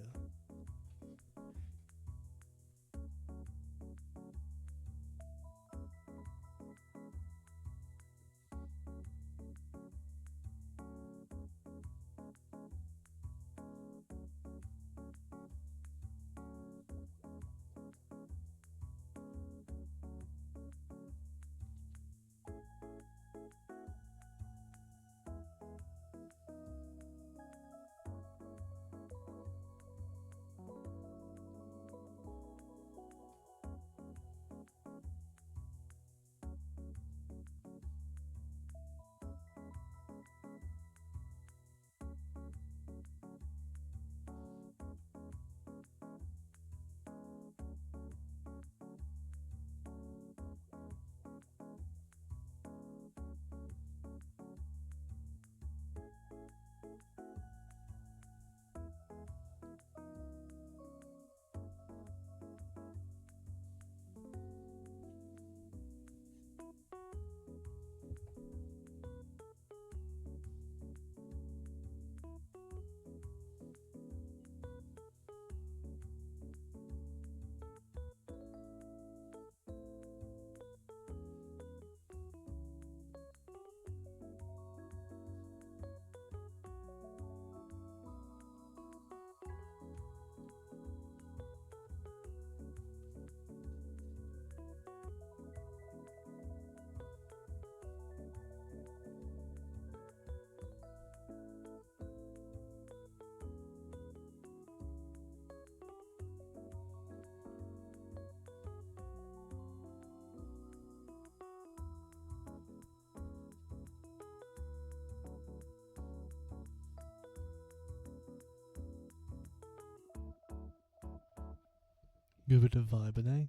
Give it a vibe, eh?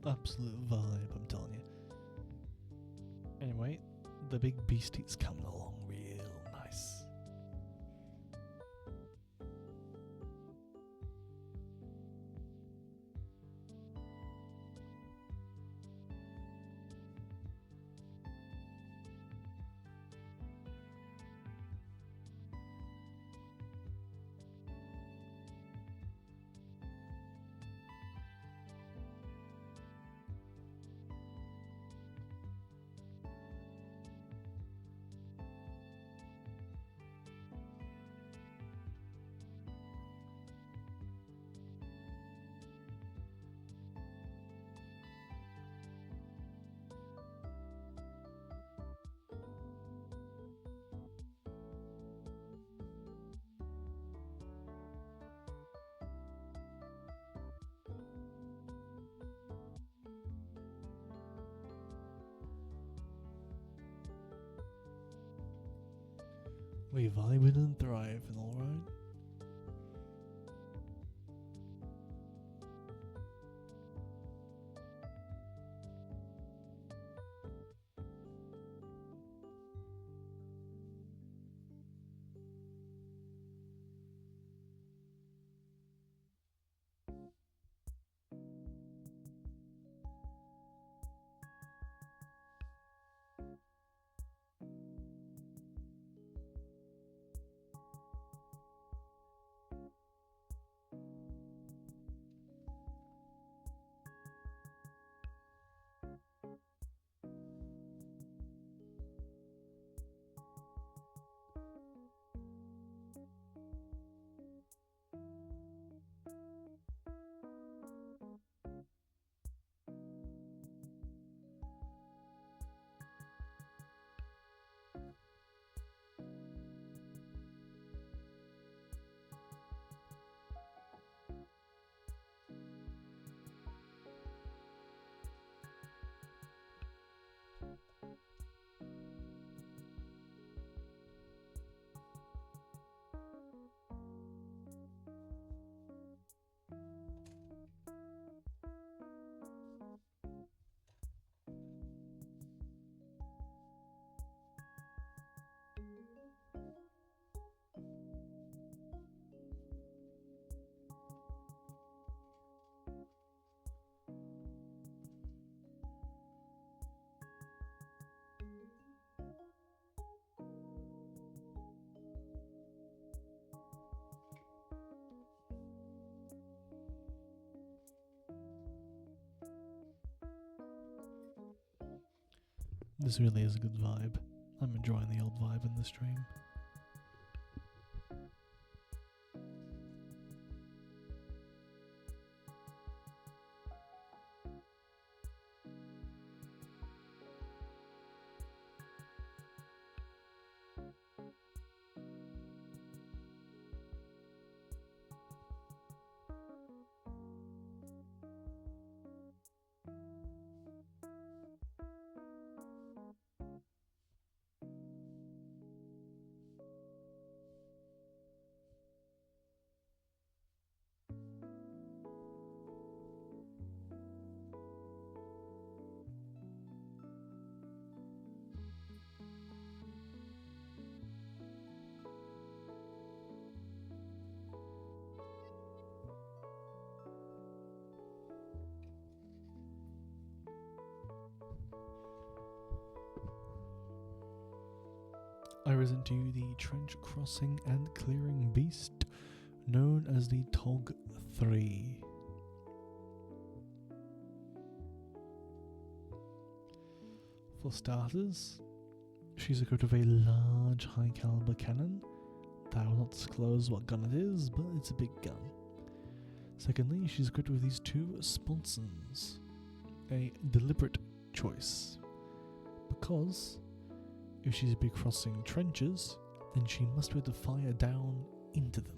Absolute vibe, I'm telling you. Anyway, the big beastie's coming along real nice. We vibing and thriving, alright? This really is a good vibe. I'm enjoying the old vibe in the stream. I risen to the trench crossing and clearing beast known as the Tog 3. For starters, she's equipped with a large high caliber cannon. I will not disclose what gun it is, but it's a big gun. Secondly, she's equipped with these two sponsons. A deliberate choice, because if she's be crossing trenches, then she must be able to fire down into them.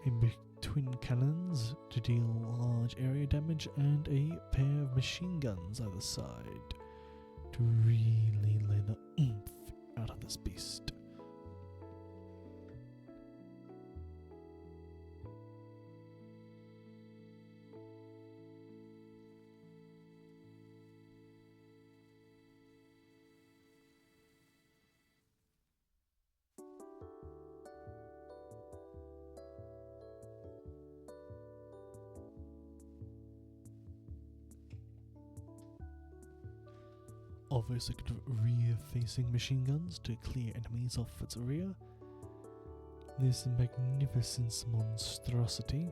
A big twin cannons to deal large area damage, and a pair of machine guns either side to really lay the oomph out of this beast. obviously could have rear-facing machine guns to clear enemies off its rear. This magnificent monstrosity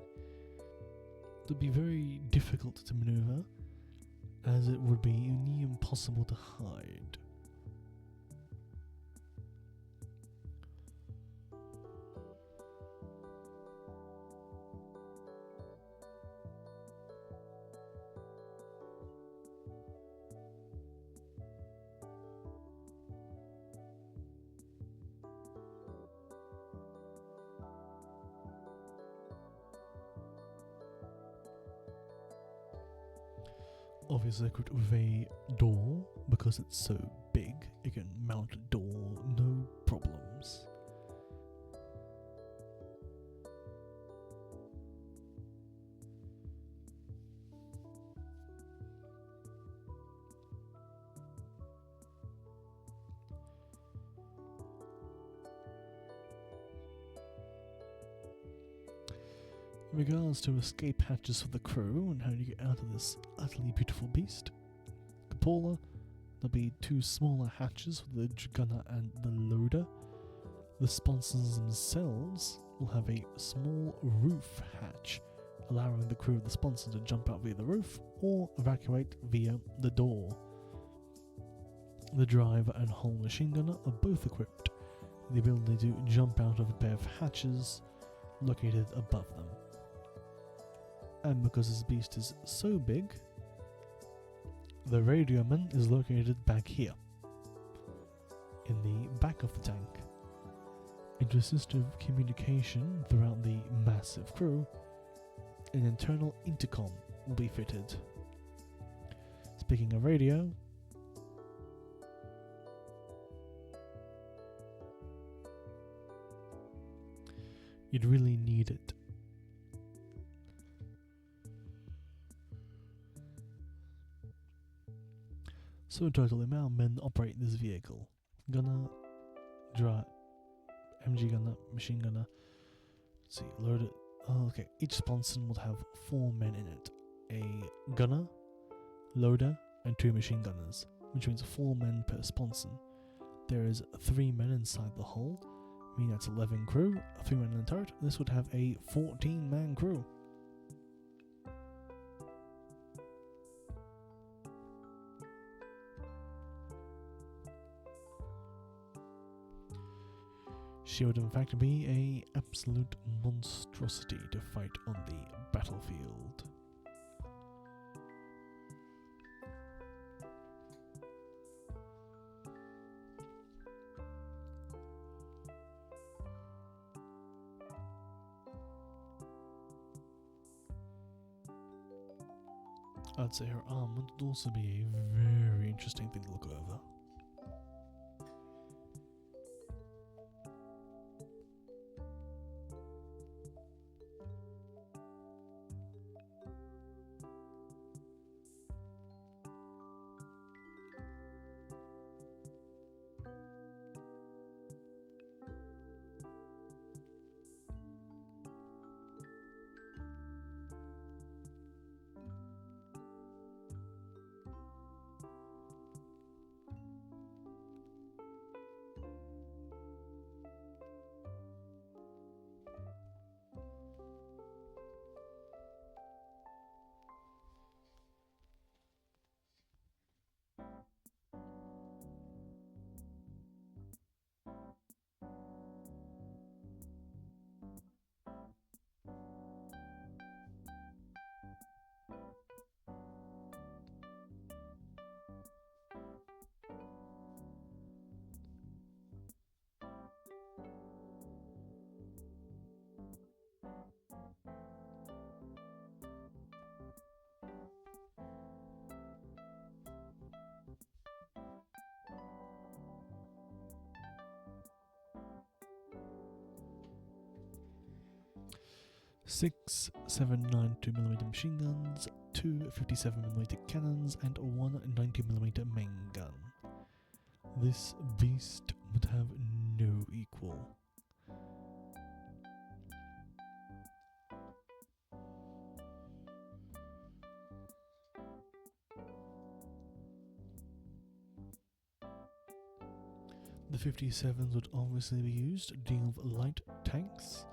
would be very difficult to maneuver, as it would be near impossible to hide. Obviously equipped with a door, because it's so big, it can mount a door, no problems. In regards to escape hatches for the crew and how you get out of this utterly beautiful beast, cupola, there'll be two smaller hatches for the gunner and the loader. The sponsons themselves will have a small roof hatch, allowing the crew of the sponsor to jump out via the roof or evacuate via the door. The driver and hull machine gunner are both equipped with the ability to jump out of a pair of hatches located above them. And because this beast is so big, the radioman is located back here, in the back of the tank. And to assist with communication throughout the massive crew, an internal intercom will be fitted. Speaking of radio, you'd really need it. So in total, the amount of men operate this vehicle: gunner, MG gunner, machine gunner. Let's see, loader. Oh, okay. Each sponson will have 4 men in it: a gunner, loader, and 2 machine gunners, which means 4 men per sponson. There is 3 men inside the hull, meaning that's 11 crew, 3 men in the turret. This would have a 14-man crew. She would in fact be a absolute monstrosity to fight on the battlefield. I'd say her armament would also be a very interesting thing to look over. Six 7.92mm machine guns, 2 57mm cannons, and 1 90mm main gun. This beast would have no equal. The 57s would obviously be used to deal with light tanks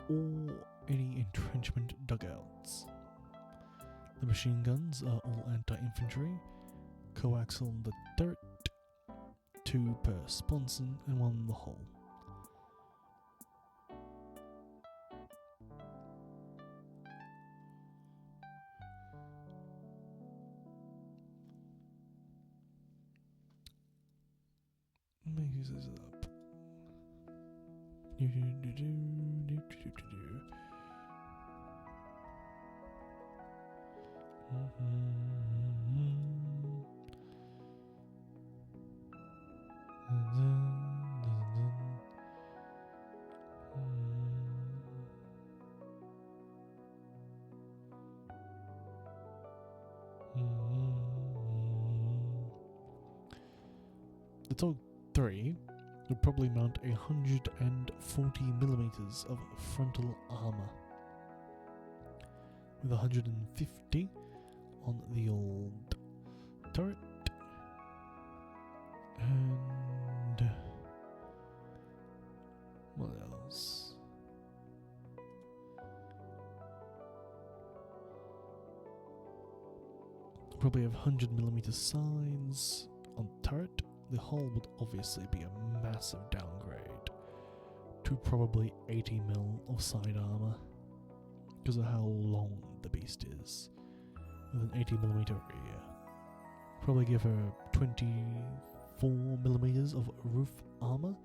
or any entrenchment dugouts. The machine guns are all anti-infantry, coaxial on the turret, 2 per sponson and 1 in the hull. Make this up. The TOG 3 would probably mount 140mm of frontal armour, with 150 on the old turret, and what else? Probably have 100mm sides on turret. The hull would obviously be a massive downgrade to probably 80mm of side armour because of how long the beast is, with an 80mm rear. Probably give her 24mm of roof armour.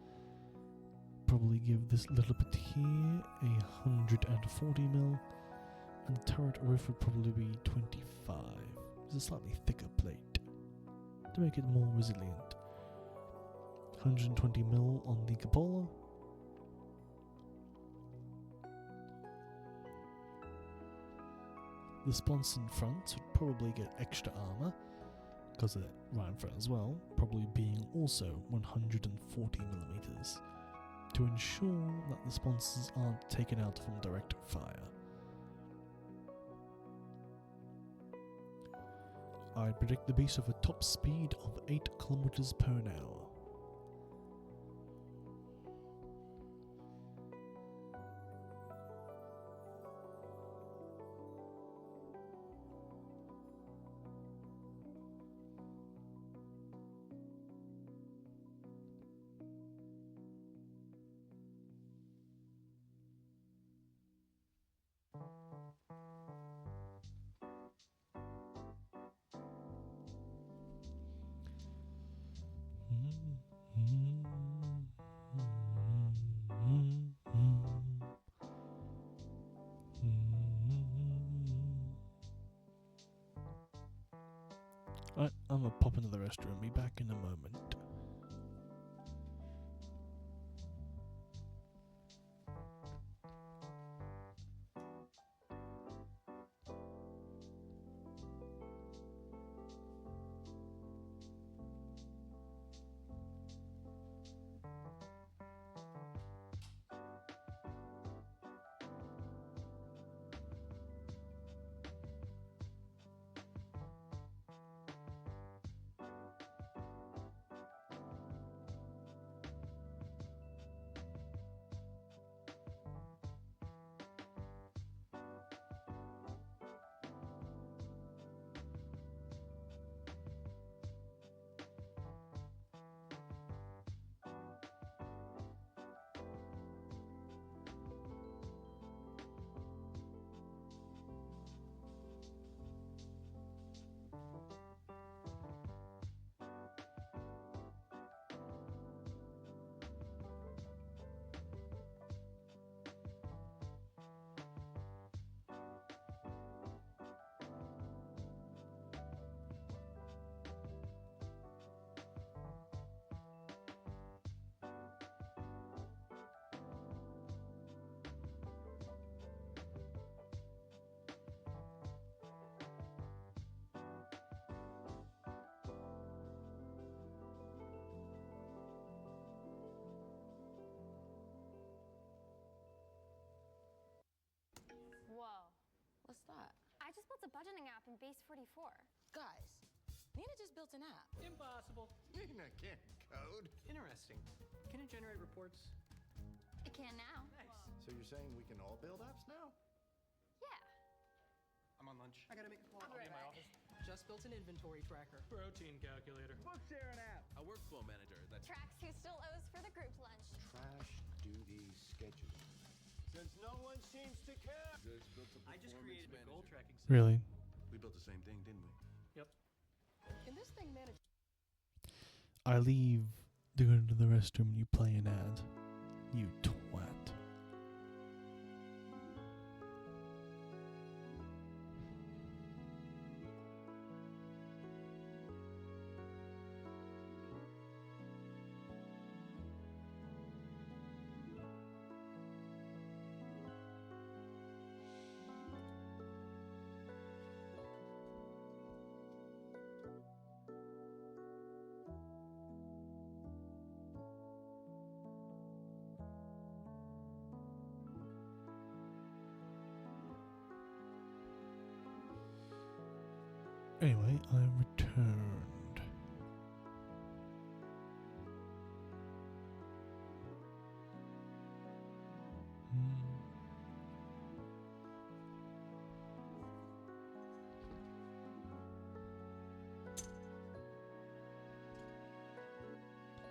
Probably give this little bit here a 140mm, and the turret roof would probably be 25. It's a slightly thicker plate to make it more resilient. 120mm on the cupola. The sponson fronts would probably get extra armour because of that Ryan front as well, probably being also 140mm to ensure that the sponsons aren't taken out from direct fire. I predict the beast of a top speed of 8 km per hour. Alright, I'm gonna pop into the restroom, be back in a moment. Whoa, what's that? I just built a budgeting app in Base 44. Guys, Nina just built an app. Impossible. Nina can't code. Interesting. Can it generate reports? It can now. Nice. So you're saying we can all build apps now? Yeah. I'm on lunch. I gotta make a call. I'll be right in my back. office. Just built an inventory tracker. Protein calculator. Book sharing app. A workflow manager that Tracks who still owes for the group lunch. Trash duty schedule. since no one seems to care. I just created a goal tracking system. Really? We built the same thing, didn't we? Yep. Can this thing manage? I leave to go to the restroom and you play an ad. You twat. Anyway, I returned.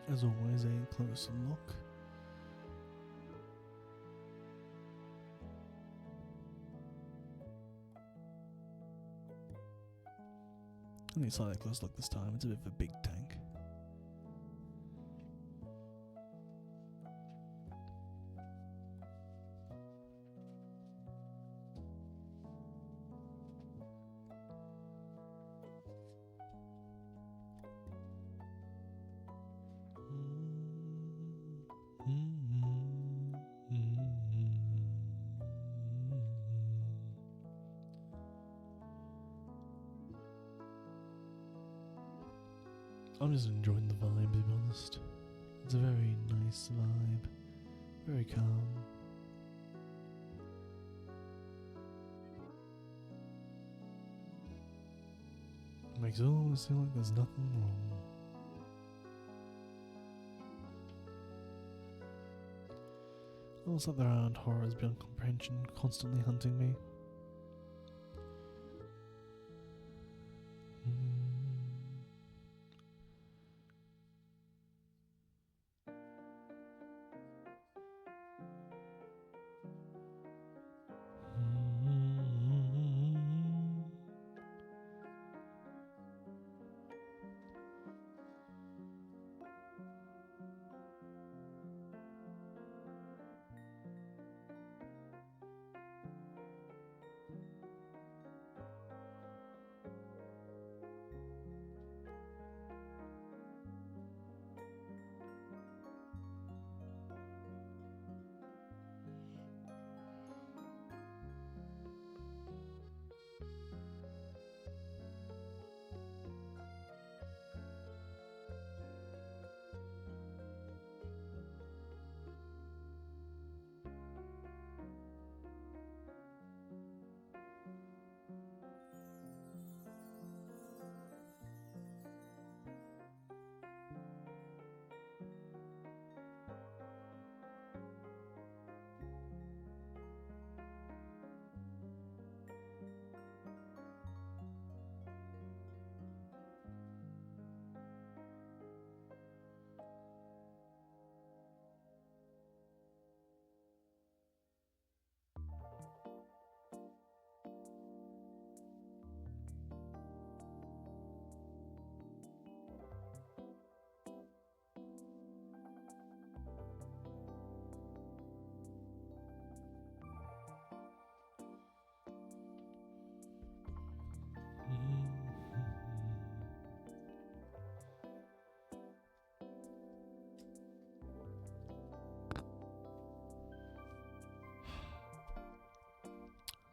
As always, a closer look. Only slightly close look this time. It's a bit of a big tank. I'm just enjoying the vibe, to be honest. It's a very nice vibe. Very calm. Makes it always seem like there's nothing wrong. Also, there aren't horrors beyond comprehension constantly hunting me.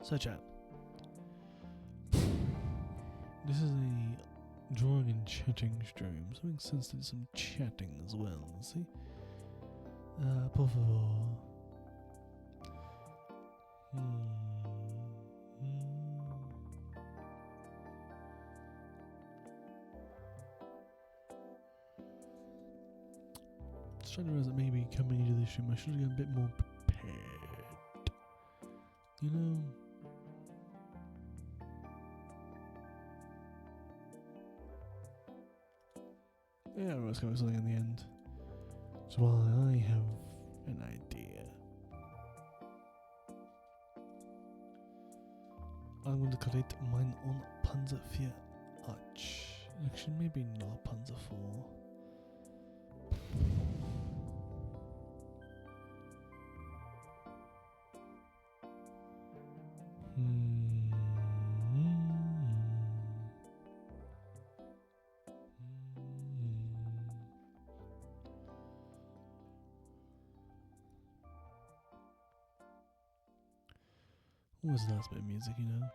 So chat. This is a drawing and chatting stream, so it makes sense to do some chatting as well, see? Por favor. starting to realize that maybe coming into this stream I should have been a bit more prepared. You know? Yeah, I was going with something in the end. So while I have an idea, I'm going to create mine own Panzer IV Arch. Actually, maybe not Panzer IV. What was the last bit of music, you know?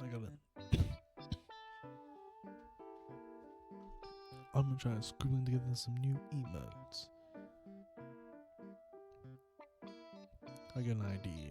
I got it. I'm gonna try scribbling together some new emotes. I got an idea.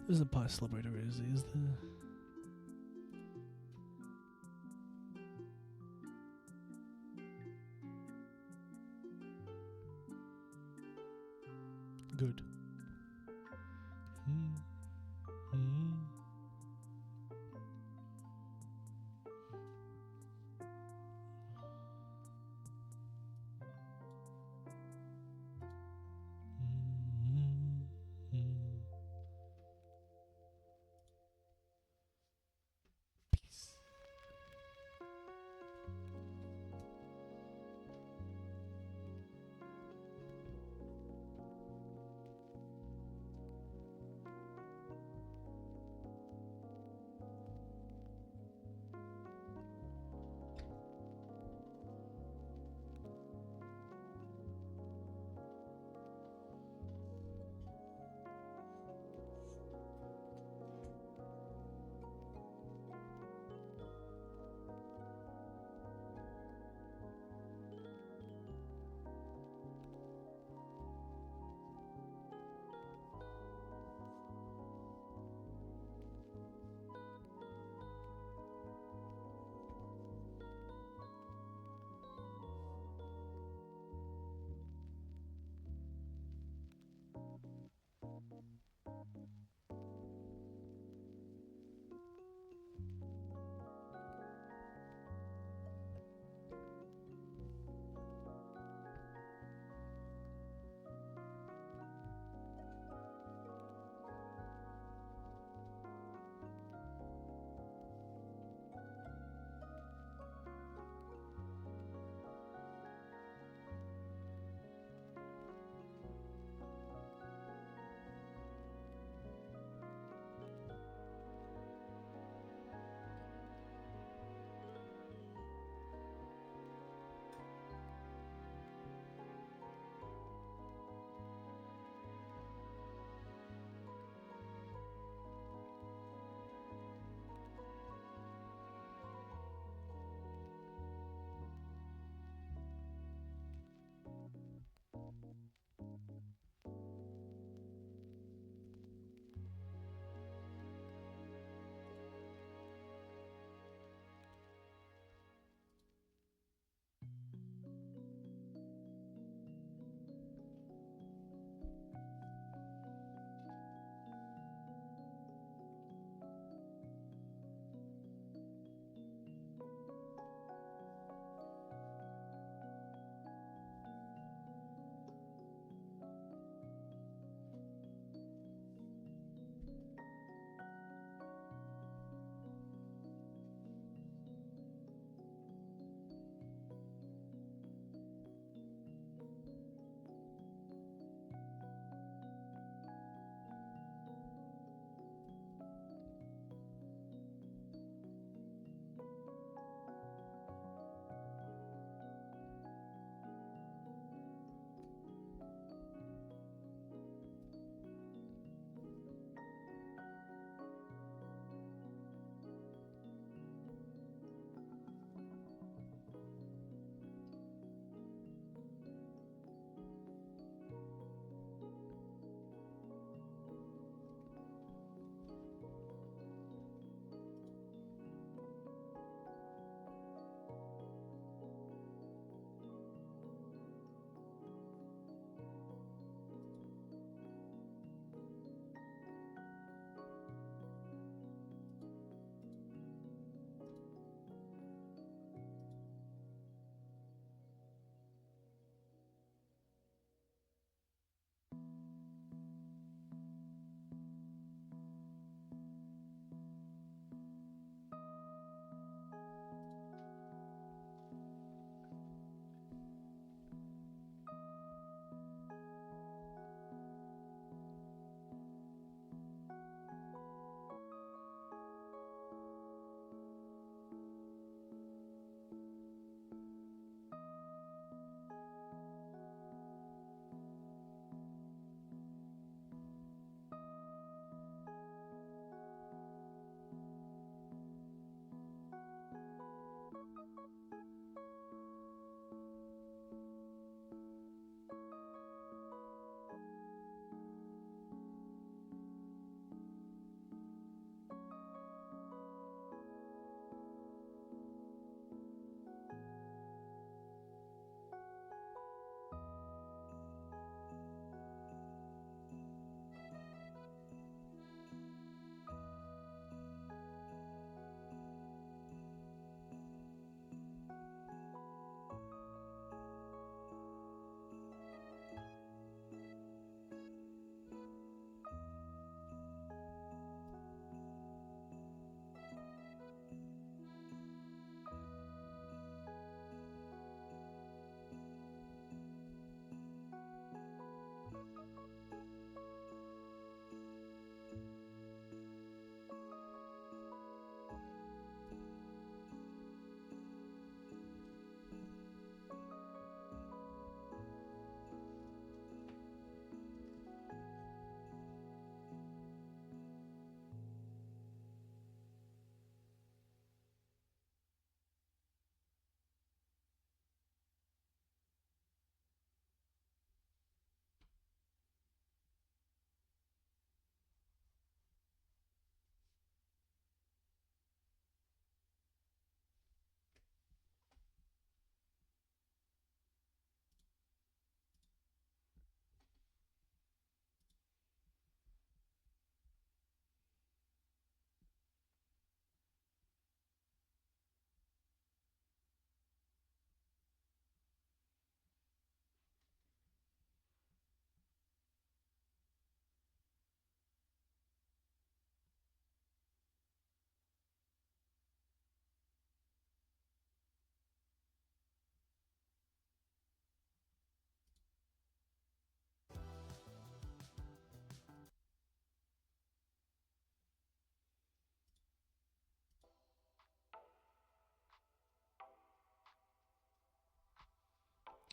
There's a pie celebrator, is there? Good. Peace.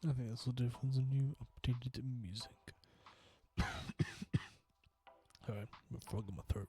I think this will do for the new updated music. Alright, I'm a frog in my throat.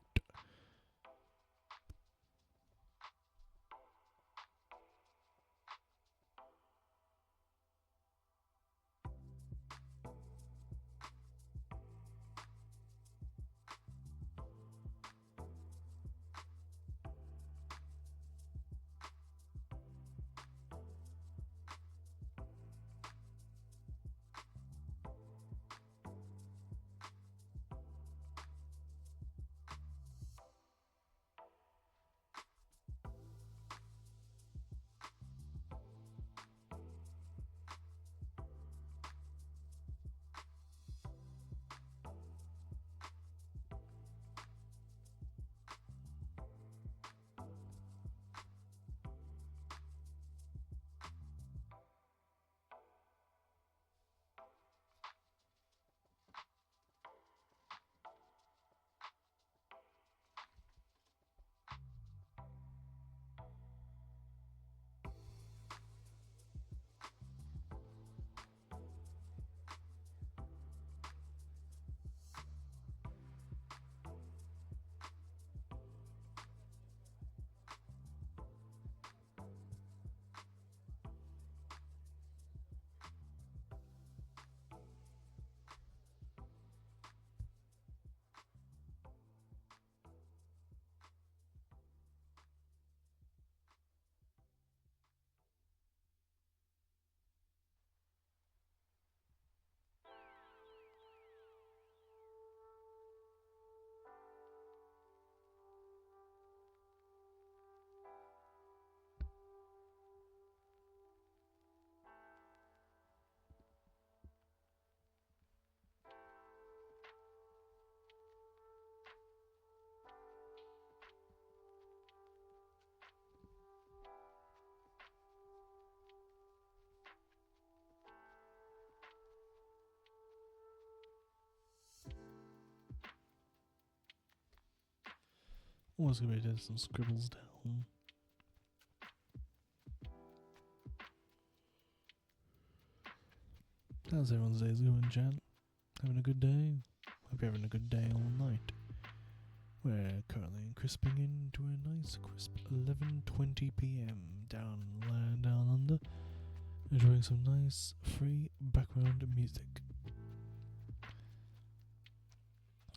Always gonna be doing some scribbles down. How's everyone's days going, chat? Having a good day? Hope you're having a good day all night. We're currently crisping into a nice crisp 11:20 p.m. down under, enjoying some nice free background music.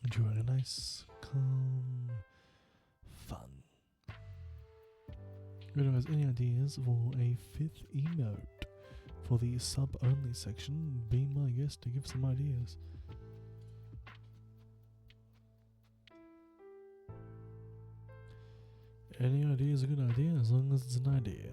Enjoying a nice, calm, fun. If anyone has any ideas for a 5th emote for the sub-only section, be my guest to give some ideas. Any idea is a good idea as long as it's an idea.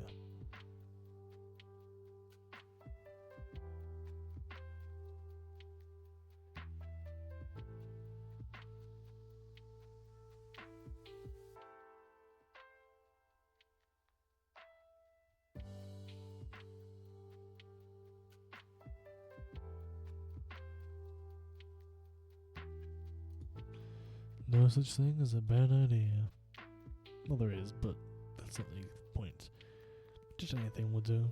No such thing as a bad idea. Well, there is, but that's not the point. Just anything will do.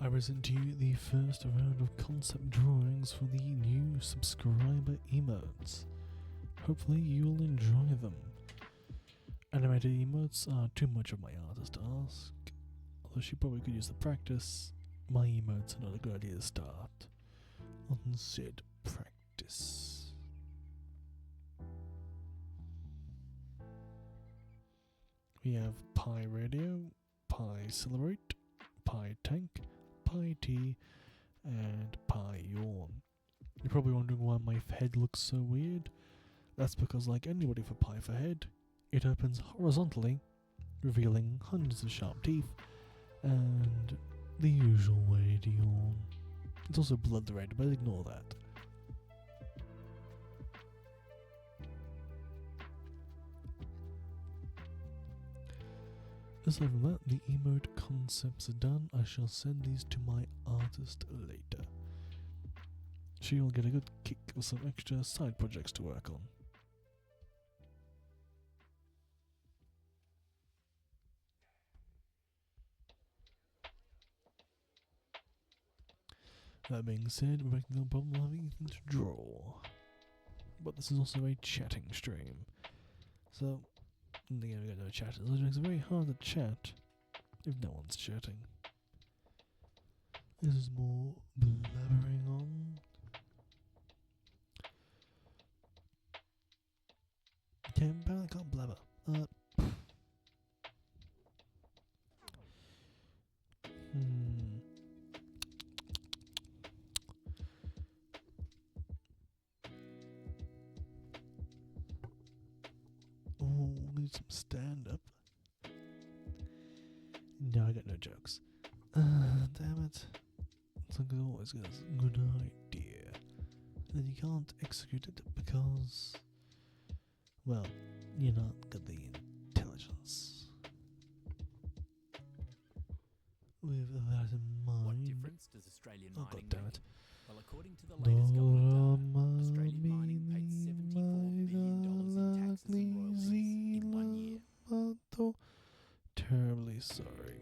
I present to you the first round of concept drawings for the new subscriber emotes. Hopefully you'll enjoy them. Animated emotes are too much of my artist to ask. Although she probably could use the practice, my emotes are not a good idea to start on said practice. We have Pi Radio, Pi Celebrate, Pi Tank, Pi T, and Pi Yawn. You're probably wondering why my head looks so weird. That's because, like anybody for Pi for head, it opens horizontally, revealing hundreds of sharp teeth, and the usual way to yawn. It's also blood red, but ignore that. Aside from that, the emote concepts are done. I shall send these to my artist later. She'll get a good kick of some extra side projects to work on. That being said, we're making no problem having anything to draw. But this is also a chatting stream. So, again, we got no chatters, which makes it very hard to chat if no one's chatting. This is more blabbering on. Okay, apparently I can't blabber. Oh, need some stand-up. No, I got no jokes. Damn it. It's like it always goes, good idea. Then you can't execute it because, well, you're not got the intelligence. With that in mind... What difference does Australian Oh, mining God damn make? it. Well, according to the latest government data, Australian mining paid $74 billion in taxes and royalties in 1 year. Terribly sorry.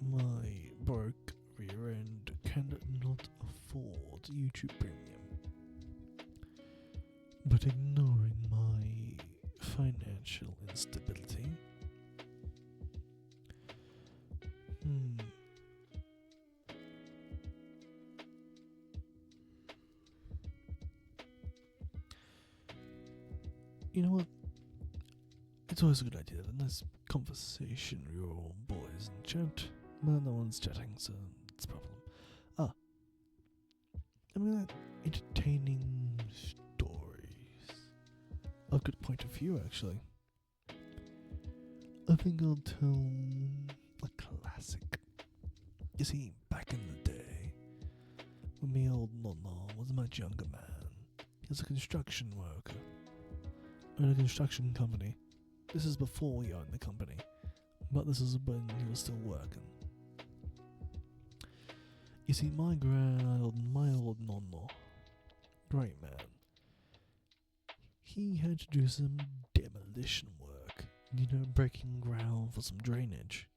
My broke rear end cannot afford YouTube Premium. But ignoring my financial instability, you know what? It's always a good idea to have a nice conversation with your old boys in chat. Well, no one's chatting, so it's a problem. I mean, entertaining stories. A good point of view, actually. I think I'll tell a classic. You see, back in the day, when me old nonna was a much younger man, he was a construction worker in a construction company. This is before he owned the company, but this is when he was still working. You see, my old nonna, great man, he had to do some demolition work, breaking ground for some drainage.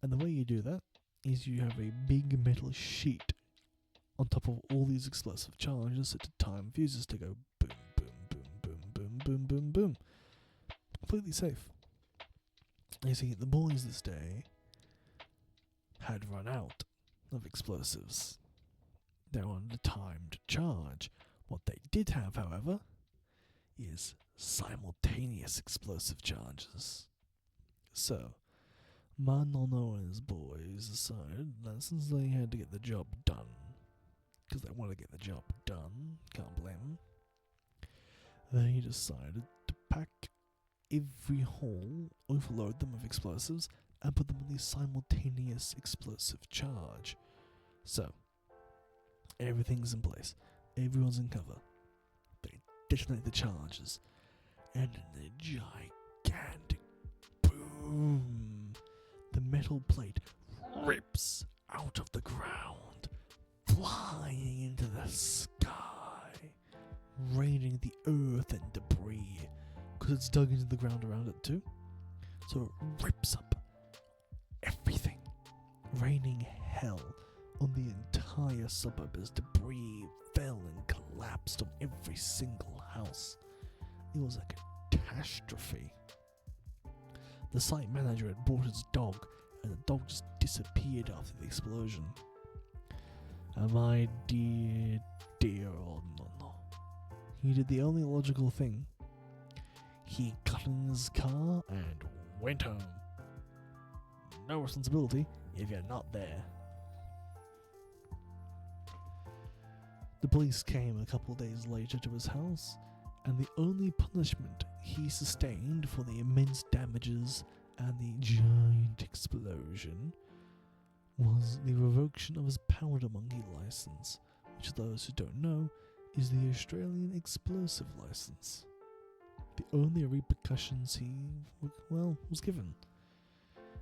And the way you do that is you have a big metal sheet on top of all these explosive charges set to time fuses to go boom, boom, boom, boom, boom, boom, boom, boom. Completely safe. You see, the boys this day had run out of explosives. They were on a timed charge. What they did have, however, is simultaneous explosive charges. So, my nonno and his boys decided that since they had to get the job done, because they wanted to get the job done, can't blame them, they decided to pack every hole, overload them with explosives, and put them on the simultaneous explosive charge. So, everything's in place. Everyone's in cover. They detonate the charges, and in a gigantic boom, the metal plate rips out of the ground, flying into the sky, raining the earth and debris, because it's dug into the ground around it too. So it rips up everything, raining hell on the entire suburb as debris fell and collapsed on every single house. It was a catastrophe. The site manager had brought his dog, and the dog just disappeared after the explosion. And my dear old Nonno, he did the only logical thing. He got in his car and went home. No responsibility if you're not there. The police came a couple of days later to his house, and the only punishment he sustained for the immense damages and the giant explosion was the revocation of his powder monkey license, which, those who don't know, is the Australian explosive license. The only repercussions he, was given.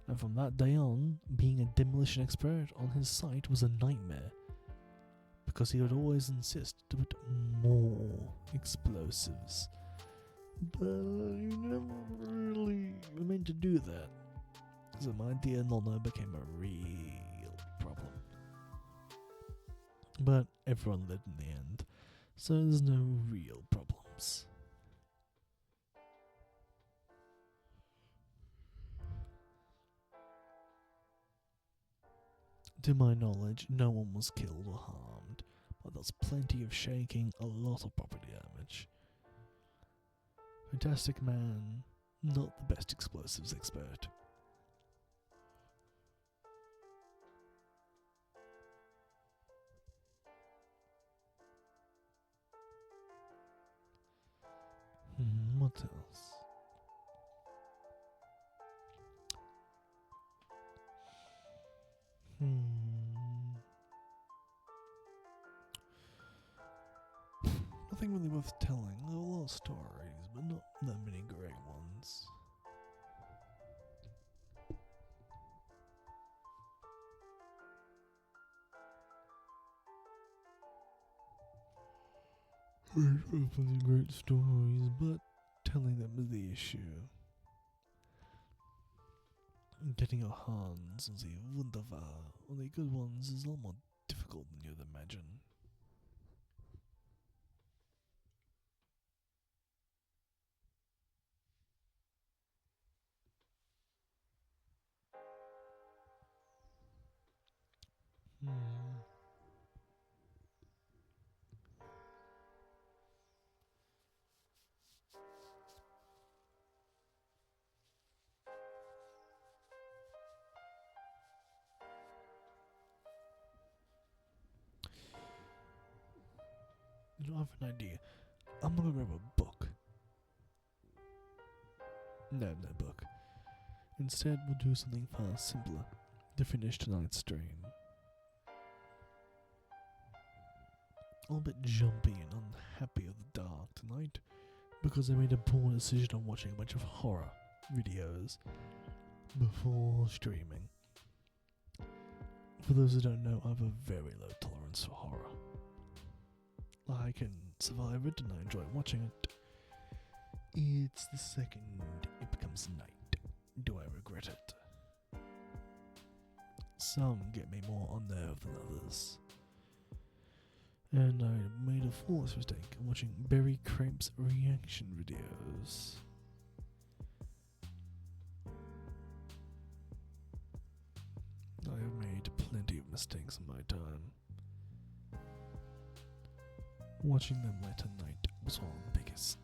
And from that day on, being a demolition expert on his site was a nightmare, because he would always insist to put more explosives. But he never really meant to do that, so my dear Nonno became a real problem. But everyone lived in the end, so there's no real problems. To my knowledge, no one was killed or harmed, but there's plenty of shaking, a lot of property damage. Fantastic man, not the best explosives expert. What else? Nothing really worth telling. There are a lot of stories, but not that many great ones. Hopefully great stories, but telling them is the issue. Getting your hands on the wunderbar, on the good ones, is a lot more difficult than you'd imagine. I have an idea. I'm gonna grab a book. No book. Instead, we'll do something far simpler to finish tonight's stream. I'm a bit jumpy and unhappy of the dark tonight because I made a poor decision on watching a bunch of horror videos before streaming. For those who don't know, I have a very low tolerance for horror. I can survive it and I enjoy watching it. It's the second it becomes night. Do I regret it? Some get me more unnerved than others. And I made a foolish mistake watching Berry Crepe's reaction videos. I have made plenty of mistakes in my time. Watching them late at night was one of the biggest.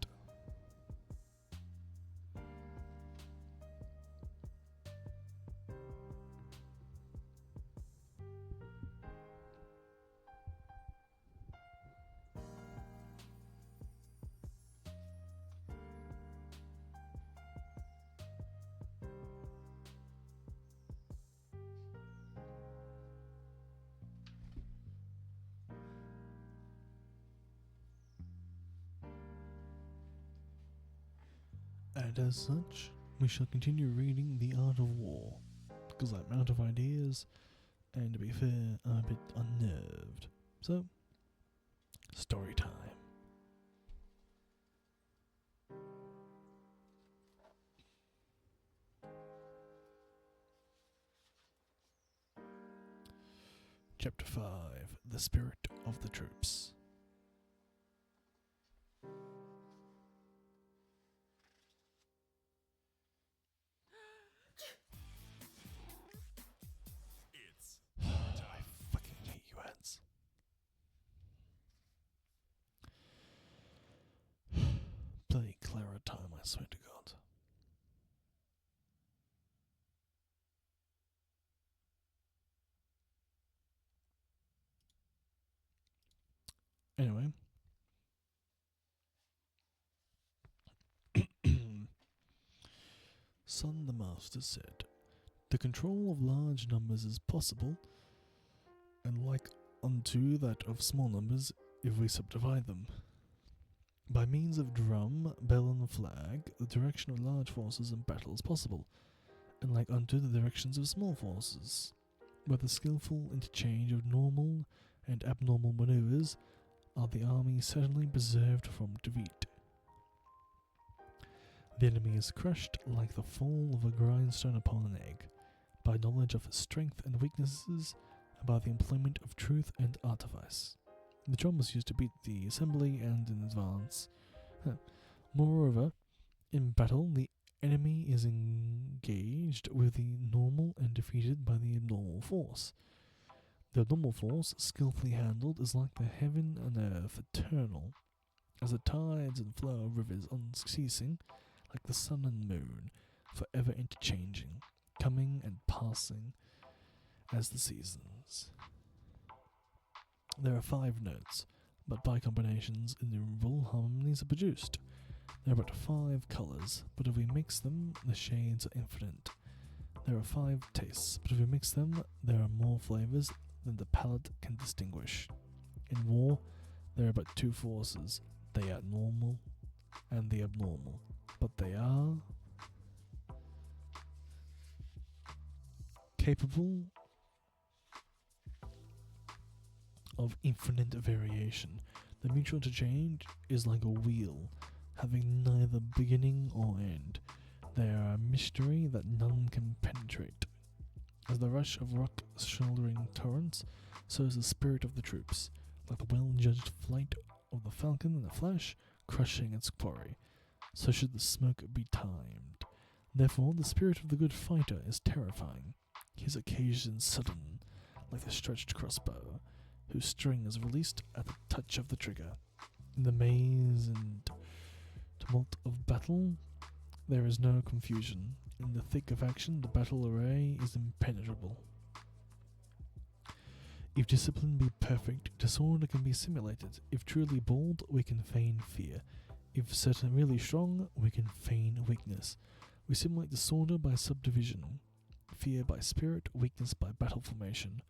And as such, we shall continue reading The Art of War, because I'm out of ideas, and to be fair, I'm a bit unnerved. So, story time. Chapter 5, The Spirit of the Troops. It's I fucking hate you ads. Bloody Clara time, I swear to God. Anyway. Son the Master said, the control of large numbers is possible, and like unto that of small numbers, if we subdivide them. By means of drum, bell, and flag, the direction of large forces in battle is possible, and like unto the directions of small forces. By the skillful interchange of normal and abnormal maneuvers, are the army certainly preserved from defeat. The enemy is crushed like the fall of a grindstone upon an egg, by knowledge of his strength and weaknesses, and by the employment of truth and artifice. The drum was used to beat the assembly and in advance. Moreover, in battle, the enemy is engaged with the normal and defeated by the abnormal force. The abnormal force, skillfully handled, is like the heaven and earth, eternal, as the tides and flow of rivers unceasing, like the sun and moon, forever interchanging, coming and passing as the seasons. There are 5 notes, but by combinations innumerable harmonies are produced. There are but 5 colours, but if we mix them, the shades are infinite. There are 5 tastes, but if we mix them, there are more flavours than the palate can distinguish. In war, there are but 2 forces. They are normal and the abnormal, but they are capable of infinite variation. The mutual interchange is like a wheel, having neither beginning or end. They are a mystery that none can penetrate. As the rush of rock-shouldering torrents, so is the spirit of the troops, like the well-judged flight of the falcon in a flash, crushing its quarry. So should the smoke be timed. Therefore, the spirit of the good fighter is terrifying. His occasion sudden, like the stretched crossbow, whose string is released at the touch of the trigger. In the maze and tumult of battle, there is no confusion. In the thick of action, the battle array is impenetrable. If discipline be perfect, disorder can be simulated. If truly bold, we can feign fear. If certain really strong, we can feign weakness. We simulate disorder by subdivision, fear by spirit, weakness by battle formation.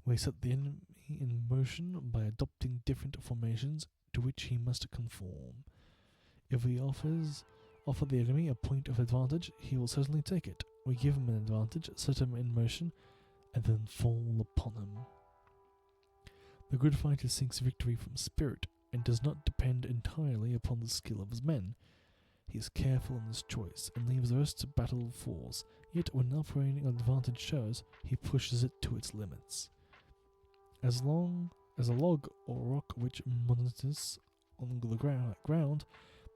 We set the enemy in motion by adopting different formations to which he must conform. If we offer the enemy a point of advantage, he will certainly take it. We give him an advantage, set him in motion, and then fall upon him. The good fighter seeks victory from spirit, and does not depend entirely upon the skill of his men. He is careful in his choice, and leaves the rest to battle force, yet when operating advantage shows, he pushes it to its limits. As long as a log or rock which monotonous on the ground,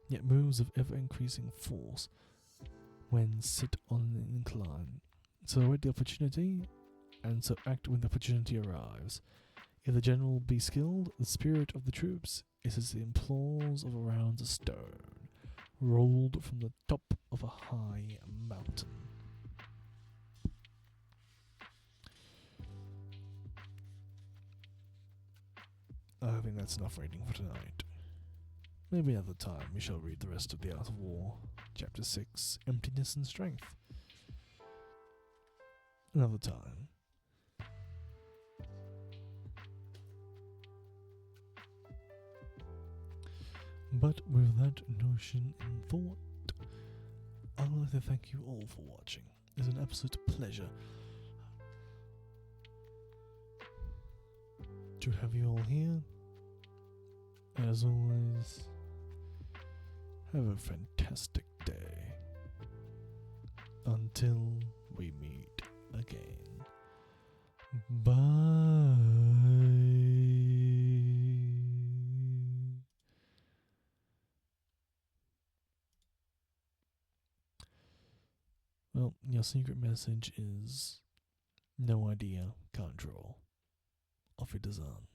yet moves of ever-increasing force when sit on an incline. So await the opportunity, and so act when the opportunity arrives. If the general be skilled, the spirit of the troops is as the applause of around a stone, rolled from the top of a high mountain. I think that's enough reading for tonight. Maybe another time we shall read the rest of The Art of War, Chapter 6, Emptiness and Strength. Another time. But with that notion in thought, I would like to thank you all for watching. It's an absolute pleasure to have you all here. As always, have a fantastic day. Until we meet again. Bye. Well, your secret message is no idea, control. Auf Wiedersehen.